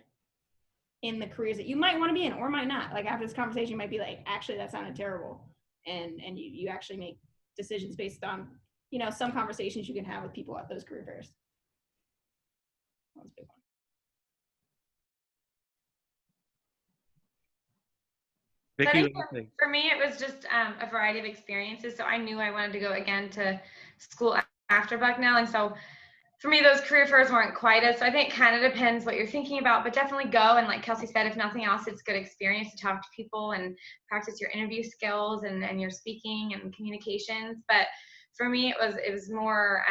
in the careers that you might want to be in or might not. Like after this conversation, you might be like, actually, that sounded terrible. And you actually make decisions based on, you know, some conversations you can have with people at those career fairs. That was a big one. So I Vicky, think for me, it was just a variety of experiences. So I knew I wanted to go again to school after Bucknell. And so for me, those career fairs weren't quite as, so I think it kind of depends what you're thinking about, but definitely go. And like Kelsey said, if nothing else, it's good experience to talk to people and practice your interview skills and your speaking and communications. But for me, it was more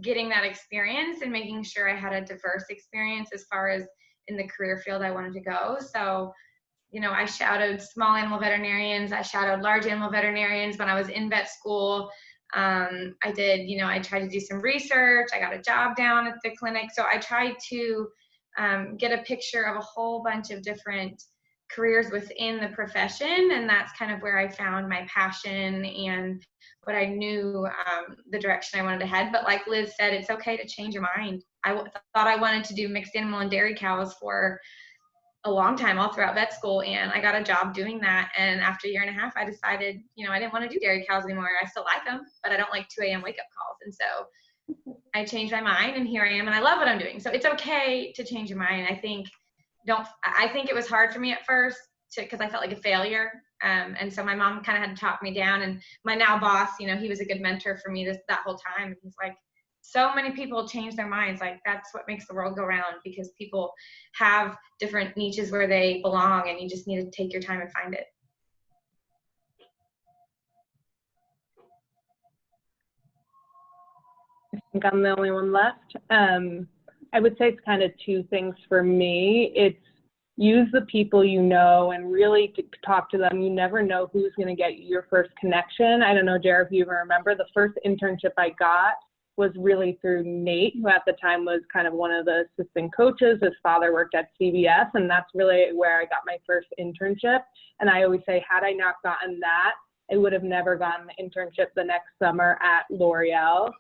getting that experience and making sure I had a diverse experience as far as in the career field I wanted to go. So, you know, I shadowed small animal veterinarians, I shadowed large animal veterinarians when I was in vet school. I did, you know, I tried to do some research. I got a job down at the clinic. So I tried to get a picture of a whole bunch of different careers within the profession. And that's kind of where I found my passion and what I knew the direction I wanted to head. But like Liz said, it's okay to change your mind. I thought I wanted to do mixed animal and dairy cows for a long time, all throughout vet school, and I got a job doing that. And after a year and a half, I decided, you know, I didn't want to do dairy cows anymore. I still like them, but I don't like 2 a.m. wake up calls. And so I changed my mind, and here I am, and I love what I'm doing. So it's okay to change your mind. I think it was hard for me at first because I felt like a failure. And so my mom kind of had to talk me down, and my now boss, you know, he was a good mentor for me that whole time. And he's like, so many people change their minds. Like that's what makes the world go round, because people have different niches where they belong, and you just need to take your time and find it. I think I'm the only one left. I would say it's kind of two things for me. It's use the people you know and really talk to them. You never know who's going to get you your first connection. I don't know, Jared, if you even remember, the first internship I got was really through Nate, who at the time was kind of one of the assistant coaches. His father worked at CVS, and that's really where I got my first internship. And I always say, had I not gotten that, I would have never gotten the internship the next summer at L'Oreal.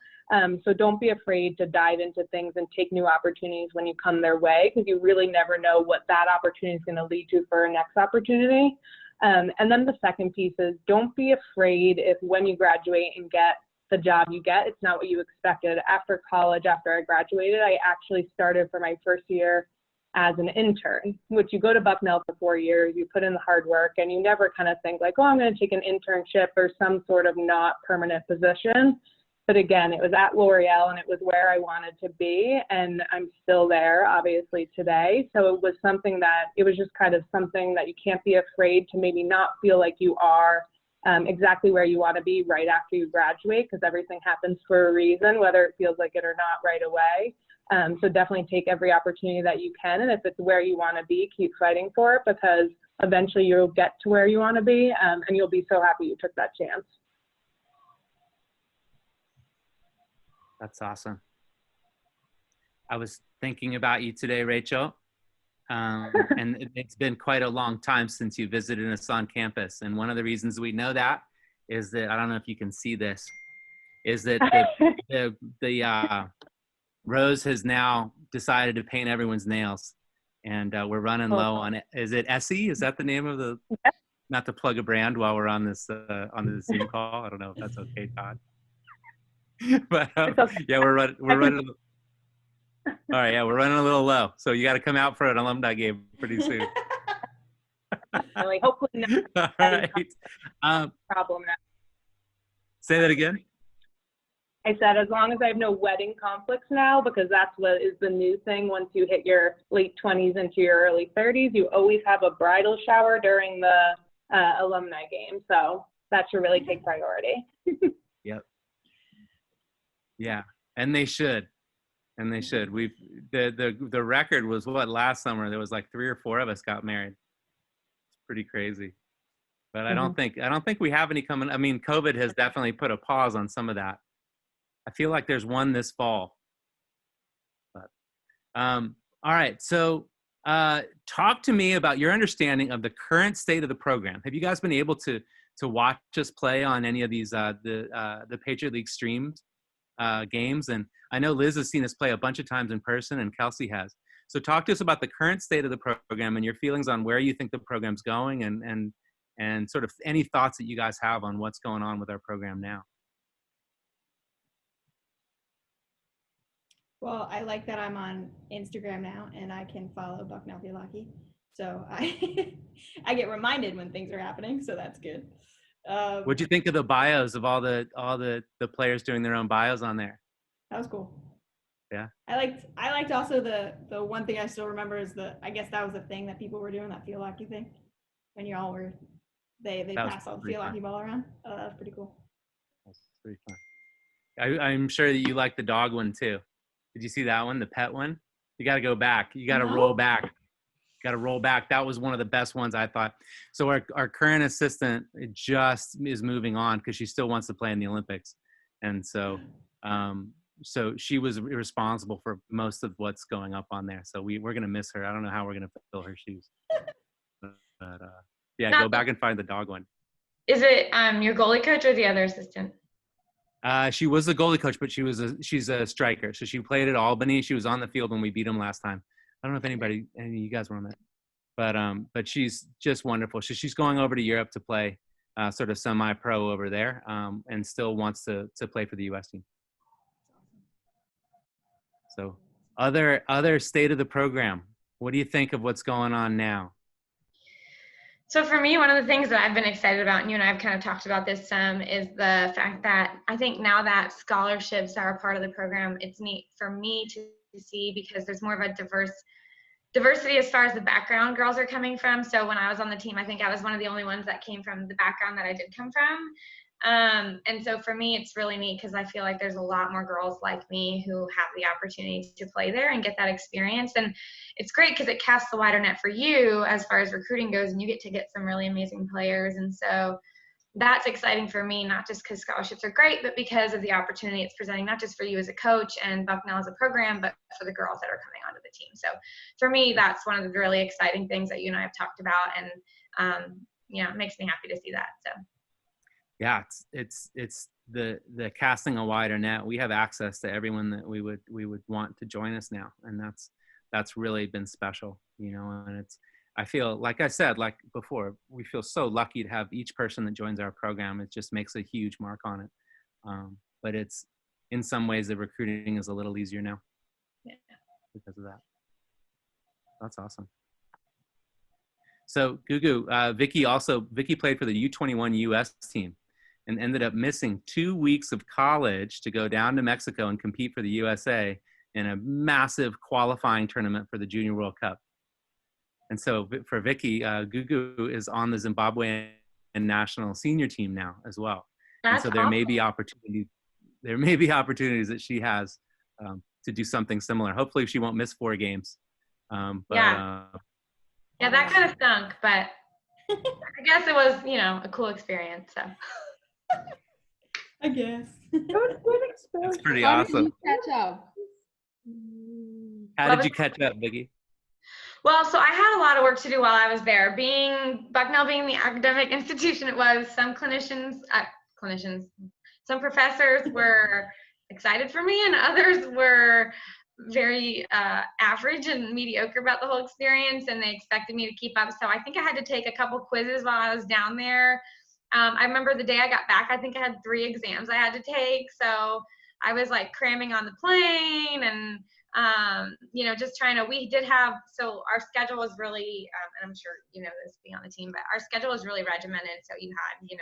So don't be afraid to dive into things and take new opportunities when you come their way, because you really never know what that opportunity is going to lead to for a next opportunity. And then the second piece is don't be afraid if when you graduate and get the job you get, it's not what you expected. After college, after I graduated, I actually started for my first year as an intern, which you go to Bucknell for 4 years, you put in the hard work, and you never kind of think like, oh, I'm going to take an internship or some sort of not permanent position. But again, it was at L'Oreal, and it was where I wanted to be, and I'm still there, obviously, today. So it was something that, it was just kind of something that you can't be afraid to maybe not feel like you are exactly where you want to be right after you graduate, because everything happens for a reason, whether it feels like it or not right away. So definitely take every opportunity that you can, and if it's where you want to be, keep fighting for it, because eventually you'll get to where you want to be, and you'll be so happy you took that chance. That's awesome. I was thinking about you today, Rachel, and it's been quite a long time since you visited us on campus. And one of the reasons we know that is that, I don't know if you can see this, is that the Rose has now decided to paint everyone's nails, and we're running low on it. Is it Essie? Is that the name of the, not to plug a brand while we're on this Zoom call. I don't know if that's okay, Todd. But yeah, we're running. All right, yeah, we're running a little low, so you got to come out for an alumni game pretty soon. Hopefully not. All right. Problem now. Say that again. I said, as long as I have no wedding conflicts now, because that's what is the new thing. Once you hit your late 20s into your early 30s, you always have a bridal shower during the alumni game. So that should really take priority. Yep. Yeah, and they should. And they should. The record was what, last summer there was like 3 or 4 of us got married. It's pretty crazy. But I don't think we have any coming. I mean, COVID has definitely put a pause on some of that. I feel like there's one this fall. But all right, so talk to me about your understanding of the current state of the program. Have you guys been able to watch us play on any of these the Patriot League streamed games? And I know Liz has seen us play a bunch of times in person, and Kelsey has. So talk to us about the current state of the program and your feelings on where you think the program's going, and sort of any thoughts that you guys have on what's going on with our program now. Well, I like that I'm on Instagram now and I can follow Bucknell Field Hockey. So I I get reminded when things are happening, so that's good. What'd you think of the bios of all the players doing their own bios on there? That was cool. Yeah. I liked also the one thing I still remember is I guess that was the thing that people were doing, that field hockey thing. When you all were they passed all the field hockey ball around. Oh, that was pretty cool. That's pretty fun. I'm sure that you like the dog one too. Did you see that one, the pet one? You got to go back. You got to roll back. Got to roll back. That was one of the best ones, I thought. So our current assistant just is moving on because she still wants to play in the Olympics, and so so she was responsible for most of what's going up on there. So we're gonna miss her. I don't know how we're gonna fill her shoes. But yeah, go back and find the dog one. Is it your goalie coach or the other assistant? She was the goalie coach, but she's a striker. So she played at Albany. She was on the field when we beat them last time. I don't know if any of you guys were on that, but she's just wonderful. So she's going over to Europe to play sort of semi-pro over there, and still wants to play for the U.S. team. So other state of the program. What do you think of what's going on now? So for me, one of the things that I've been excited about, and you and I have kind of talked about this some, is the fact that I think now that scholarships are a part of the program, it's neat for me to see because there's more of a diversity as far as the background girls are coming from. So when I was on the team, I think I was one of the only ones that came from the background that I did come from. And so for me, it's really neat because I feel like there's a lot more girls like me who have the opportunity to play there and get that experience. And it's great because it casts the wider net for you as far as recruiting goes, and you get to get some really amazing players. And so that's exciting for me, not just because scholarships are great, but because of the opportunity it's presenting, not just for you as a coach and Bucknell as a program, but for the girls that are coming onto the team. So for me, that's one of the really exciting things that you and I have talked about. And, it makes me happy to see that. So. Yeah, it's the casting a wider net. We have access to everyone that we would want to join us now, and that's really been special, and I feel, like I said, like before, we feel so lucky to have each person that joins our program. It just makes a huge mark on it. But it's, in some ways, the recruiting is a little easier now because of that. That's awesome. So Gugu, Vicky played for the U21 US team and ended up missing 2 weeks of college to go down to Mexico and compete for the USA in a massive qualifying tournament for the Junior World Cup. And so for Vicky, Gugu is on the Zimbabwean national senior team now as well. That's and so there may be opportunities that she has to do something similar. Hopefully she won't miss 4 games. Yeah, that kind of stunk, but I guess it was, a cool experience. So. I guess. It's pretty How awesome. did you catch up? How did you catch up, Vicky? Well, so I had a lot of work to do while I was there. Bucknell being the academic institution it was, some some professors were excited for me and others were very average and mediocre about the whole experience, and they expected me to keep up. So I think I had to take a couple quizzes while I was down there. I remember the day I got back, I think I had 3 exams I had to take. So I was like cramming on the plane and, just trying to, so our schedule was really, and I'm sure you know this being on the team, but our schedule was really regimented. So you had, your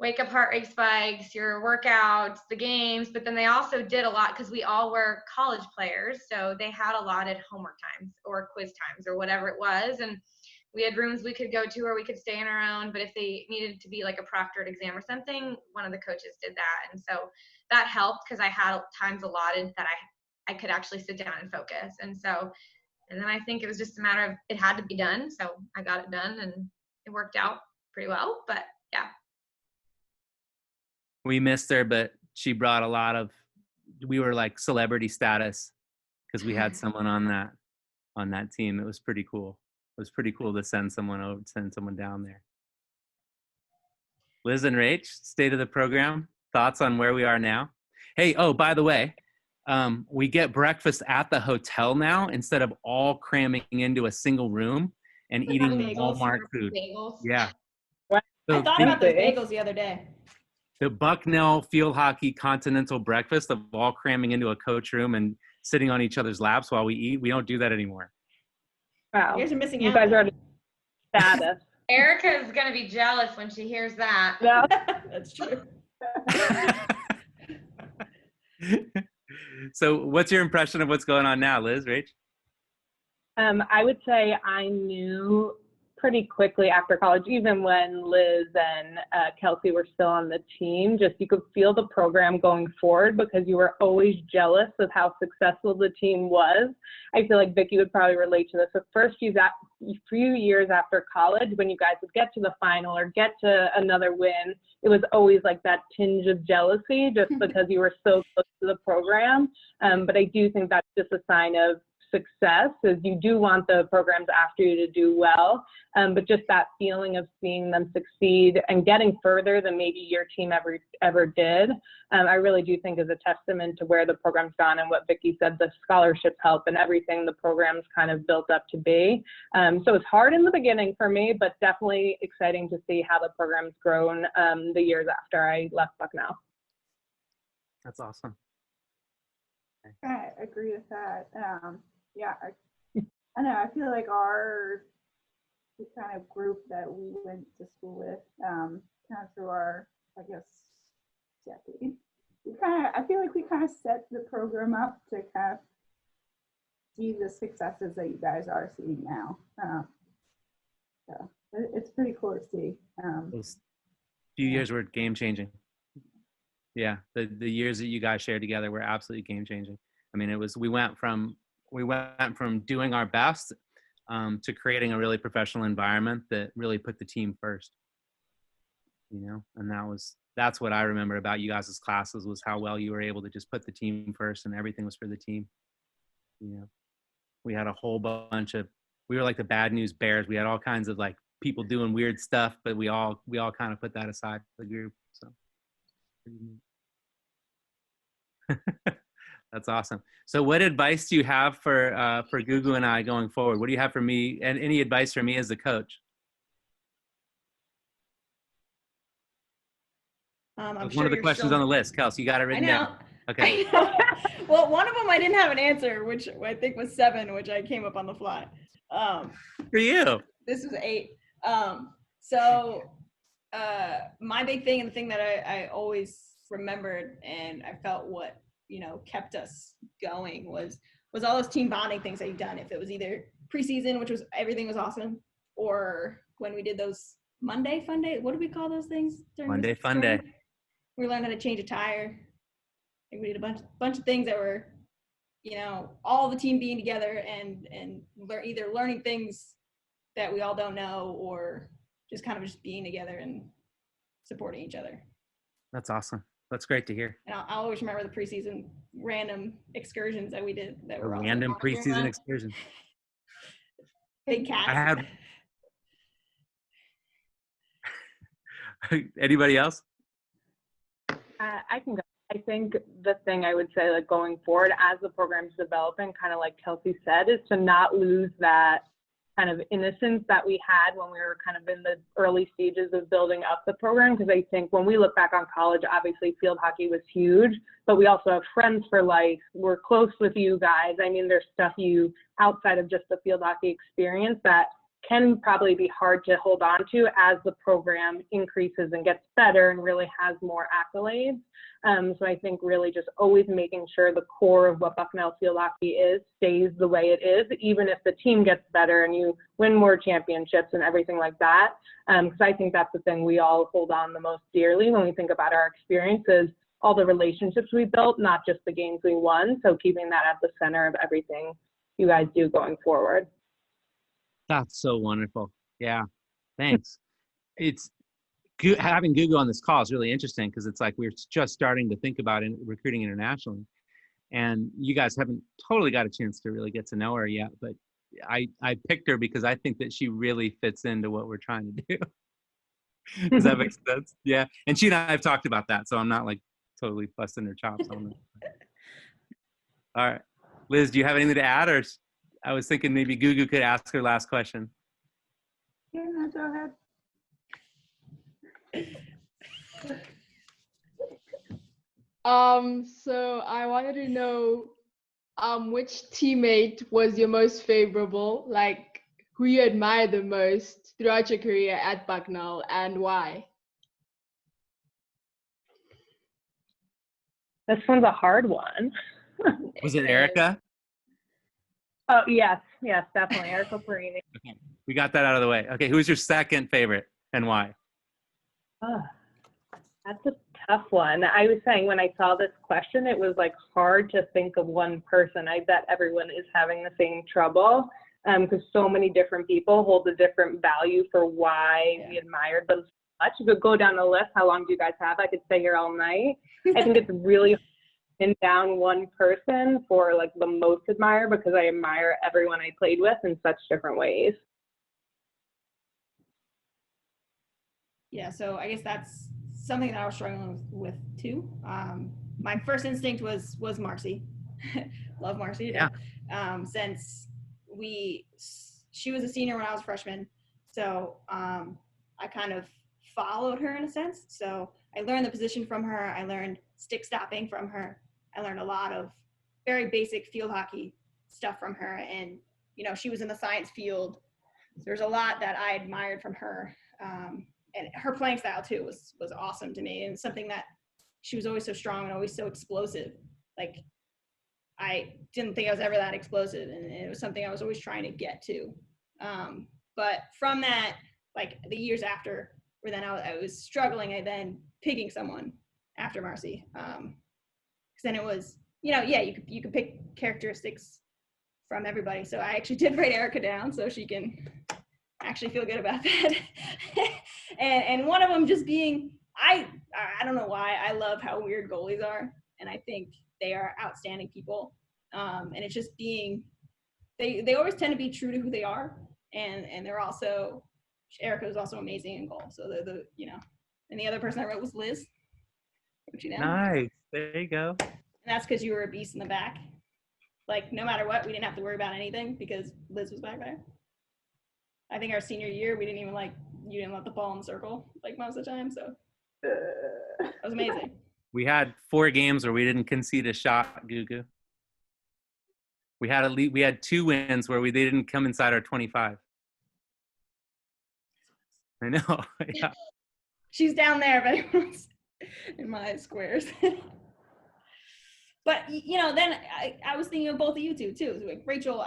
wake up heart rate spikes, your workouts, the games, but then they also did a lot because we all were college players. So they had allotted homework times or quiz times or whatever it was. And we had rooms we could go to or we could stay in our own, but if they needed to be like a proctored exam or something, one of the coaches did that. And so that helped because I had times allotted that I could actually sit down and focus. And then I think it was just a matter of it had to be done. So I got it done and it worked out. pretty well. But yeah. We missed her, but she brought we were like celebrity status because we had someone on that team. It was pretty cool. It was pretty cool to send someone down there. Liz and Rach, state of the program, thoughts on where we are now? Hey, oh, by the way, we get breakfast at the hotel now instead of all cramming into a single room and eating bagels. Walmart food. Bagels. Yeah. I thought about those bagels the other day. The Bucknell field hockey continental breakfast of all cramming into a coach room and sitting on each other's laps while we eat. We don't do that anymore. Wow. You guys are missing You out. guys are status. Erica's going to be jealous when she hears that. Yeah. That's true. So what's your impression of what's going on now, Liz, Rach? I would say I knew pretty quickly after college, even when Liz and Kelsey were still on the team, just you could feel the program going forward because you were always jealous of how successful the team was. I feel like Vicky would probably relate to this. The first few years after college, when you guys would get to the final or get to another win, it was always like that tinge of jealousy just because you were so close to the program. But I do think that's just a sign of success, is you do want the programs after you to do well, but just that feeling of seeing them succeed and getting further than maybe your team ever did, I really do think is a testament to where the program's gone and what Vicky said, the scholarships help and everything the program's kind of built up to be. So it's hard in the beginning for me, but definitely exciting to see how the program's grown the years after I left Bucknell. That's awesome. I agree with that. Yeah, I know. I feel like the kind of group that we went to school with, kind of through our, I guess, decade, I feel like we kind of set the program up to kind of see the successes that you guys are seeing now. So it's pretty cool to see. Those few years were game changing. Yeah, the years that you guys shared together were absolutely game changing. I mean, we went from doing our best to creating a really professional environment that really put the team first, and that's what I remember about you guys' classes, was how well you were able to just put the team first and everything was for the team. We had a whole bunch of, we were like the bad news bears. We had all kinds of like people doing weird stuff, but we all kind of put that aside for the group. So that's awesome. So what advice do you have for Gugu and I going forward? What do you have for me, and any advice for me as a coach? I'm one of the questions on the list. Kelsey, you got it written down. Okay. Well, one of them I didn't have an answer, which I think was 7, which I came up on the fly. For you. This is 8. So my big thing, and the thing that I always remembered and I felt what kept us going was all those team bonding things that you've done. If it was either preseason, which was everything was awesome, or when we did those Monday Fun Day. What do we call those things? Monday Fun Day. We learned how to change a tire. I think we did a bunch of things that were, all the team being together and either learning things that we all don't know, or just kind of just being together and supporting each other. That's awesome. That's great to hear. And I'll always remember the preseason random excursions that we did. That were random preseason excursions. Big cats. I had. Anybody else? I can go. I think the thing I would say, like going forward as the program's developing, kind of like Kelsey said, is to not lose that kind of innocence that we had when we were kind of in the early stages of building up the program. Because I think when we look back on college, obviously field hockey was huge, but we also have friends for life. We're close with you guys. I mean, there's stuff outside of just the field hockey experience that can probably be hard to hold on to as the program increases and gets better and really has more accolades. So I think really just always making sure the core of what Bucknell field hockey stays the way it is, even if the team gets better and you win more championships and everything like that. Because I think that's the thing we all hold on the most dearly when we think about our experiences, all the relationships we built, not just the games we won. So keeping that at the center of everything you guys do going forward. That's so wonderful. Yeah. Thanks. it's having Gugu on this call is really interesting because it's like we're just starting to think about recruiting internationally, and you guys haven't totally got a chance to really get to know her yet. But I picked her because I think that she really fits into what we're trying to do. Does that make sense? Yeah. And she and I have talked about that, so I'm not like totally busting her chops on it. All right, Liz, do you have anything to add, or I was thinking maybe Gugu could ask her last question. Yeah, no, go ahead. So I wanted to know, which teammate was your most favorable? Like, who you admire the most throughout your career at Bucknell, and why? This one's a hard one. Was it Erica? Oh, yes, definitely. Erica Perini. Okay, we got that out of the way. Okay, who's your second favorite and why? Oh, that's a tough one. I was saying when I saw this question, it was like hard to think of one person. I bet everyone is having the same trouble because so many different people hold a different value for why we admired them so much. You could go down the list. How long do you guys have? I could stay here all night. I think it's really pin down one person for like the most admire because I admire everyone I played with in such different ways. Yeah, so I guess that's something that I was struggling with too. My first instinct was Marcy. Love Marcy. Yeah. Since she was a senior when I was a freshman, so I kind of followed her in a sense. So I learned the position from her. I learned stick stopping from her. I learned a lot of very basic field hockey stuff from her. And, you know, she was in the science field. So there's a lot that I admired from her. And her playing style too was awesome to me. And something that she was always so strong and always so explosive. Like, I didn't think I was ever that explosive. And it was something I was always trying to get to. But from that, like the years after, where then I was struggling, I then picking someone after Marcy. Because then it was, you know, yeah, you could pick characteristics from everybody. So I actually did write Erica down so she can actually feel good about that. and one of them just being, I don't know why, I love how weird goalies are. And I think they are outstanding people. And it's just being, they always tend to be true to who they are. And they're also, Erica was also amazing in goal. So the you know, and the other person I wrote was Liz. Wrote you down. Nice. There you go. And that's because you were a beast in the back. Like, no matter what, we didn't have to worry about anything because Liz was back there. I think our senior year, we didn't even you didn't let the ball in the circle like most of the time. So that was amazing. We had 4 games where we didn't concede a shot, Gugu. We had 2 wins where they didn't come inside our 25. I know. Yeah. She's down there if anyone's in my squares. But, you know, then I was thinking of both of you two, too. So like, Rachel,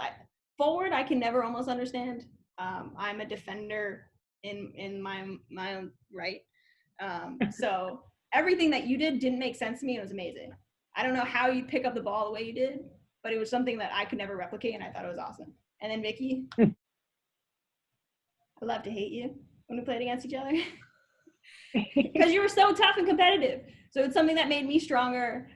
forward, I can never almost understand. I'm a defender in my own right. So everything that you didn't make sense to me. It was amazing. I don't know how you pick up the ball the way you did, but it was something that I could never replicate, and I thought it was awesome. And then Vicky, I love to hate you when we played against each other because you were so tough and competitive. So it's something that made me stronger.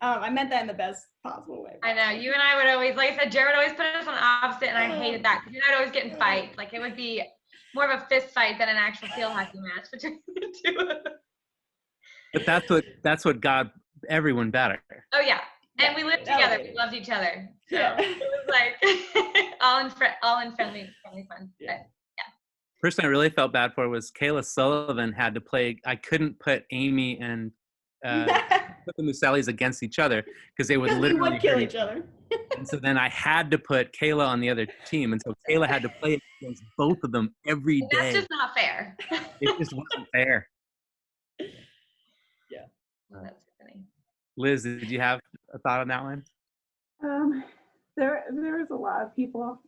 I meant that in the best possible way. I know. You and I would always, like I said, Jared would always put us on opposite, and I hated that because you and I would always get in fights. Like, it would be more of a fist fight than an actual field hockey match between the two. But that's what got everyone better. Oh, yeah. And we lived together. We loved each other. So it was like all in friendly fun. Yeah. Person I really felt bad for was Kayla Sullivan had to play. I couldn't put Amy and put the Musellis against each other because they would literally would kill each other. And so then I had to put Kayla on the other team, and so Kayla had to play against both of them every day. That's just not fair. It just wasn't fair. Yeah. Well, that's funny. Liz, did you have a thought on that one? There was a lot of people,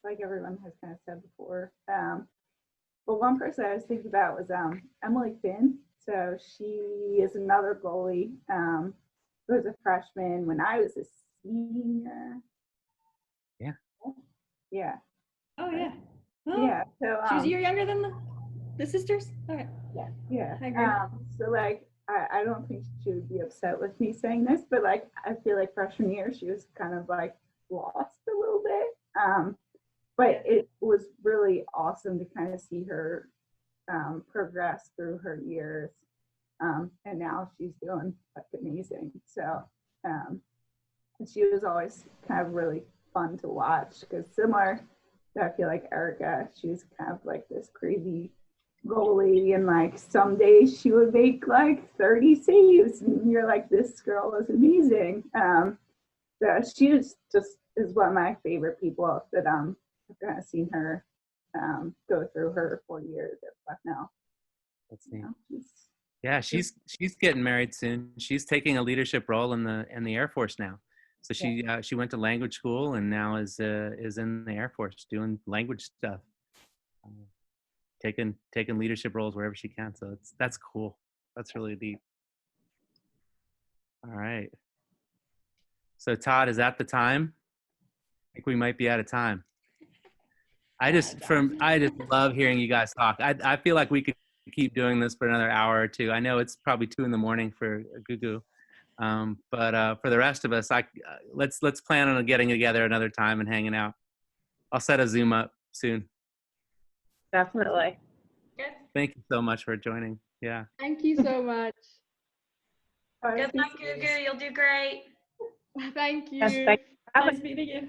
like everyone has kind of said before. But one person I was thinking about was Emily Finn. So she is another goalie who was a freshman when I was a senior. Yeah. Yeah. Oh, yeah. Oh. Yeah. So she was a year younger than The sisters? All right. Yeah. I agree. So like, I don't think she would be upset with me saying this, but like, I feel like freshman year, she was kind of like lost a little bit. But it was really awesome to kind of see her progress through her years. And now she's doing like amazing. So, and she was always kind of really fun to watch because similar, I feel like Erica, she's kind of like this crazy goalie, and like some days she would make like 30 saves, and you're like, this girl is amazing. So she is just is one of my favorite people that I've kind of seen her go through her 4 years at Bucknell. That's neat. Yeah, she's getting married soon. She's taking a leadership role in the Air Force now. So she went to language school and now is in the Air Force doing language stuff, taking leadership roles wherever she can. So that's cool. That's really deep. All right. So Todd, is that the time? I think we might be out of time. I just love hearing you guys talk. I feel like we could keep doing this for another hour or two. I know it's probably 2 a.m. for Gugu. But for the rest of us, let's plan on getting together another time and hanging out. I'll set a Zoom up soon. Definitely. Good. Thank you so much for joining. Yeah. Thank you so much. Good luck, Gugu. You'll do great. Thank you. Yes, thanks for having Nice meeting you.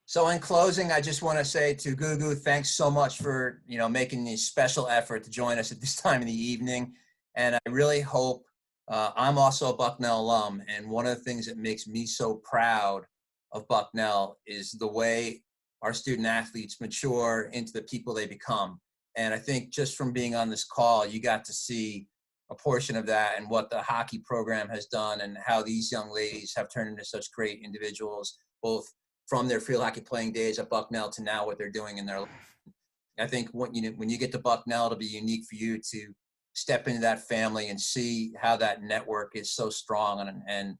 So in closing, I just want to say to Gugu, thanks so much for making the special effort to join us at this time in the evening. And I really hope, I'm also a Bucknell alum, and one of the things that makes me so proud of Bucknell is the way our student athletes mature into the people they become. And I think just from being on this call, you got to see a portion of that and what the hockey program has done and how these young ladies have turned into such great individuals, both from their field hockey playing days at Bucknell to now what they're doing in their life. I think when you get to Bucknell, it'll be unique for you to step into that family and see how that network is so strong. And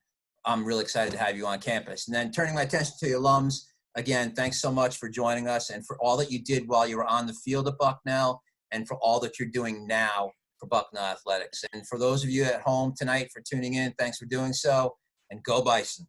I'm really excited to have you on campus. And then turning my attention to the alums, again, thanks so much for joining us and for all that you did while you were on the field at Bucknell and for all that you're doing now for Bucknell Athletics. And for those of you at home tonight for tuning in, thanks for doing so, and go Bison.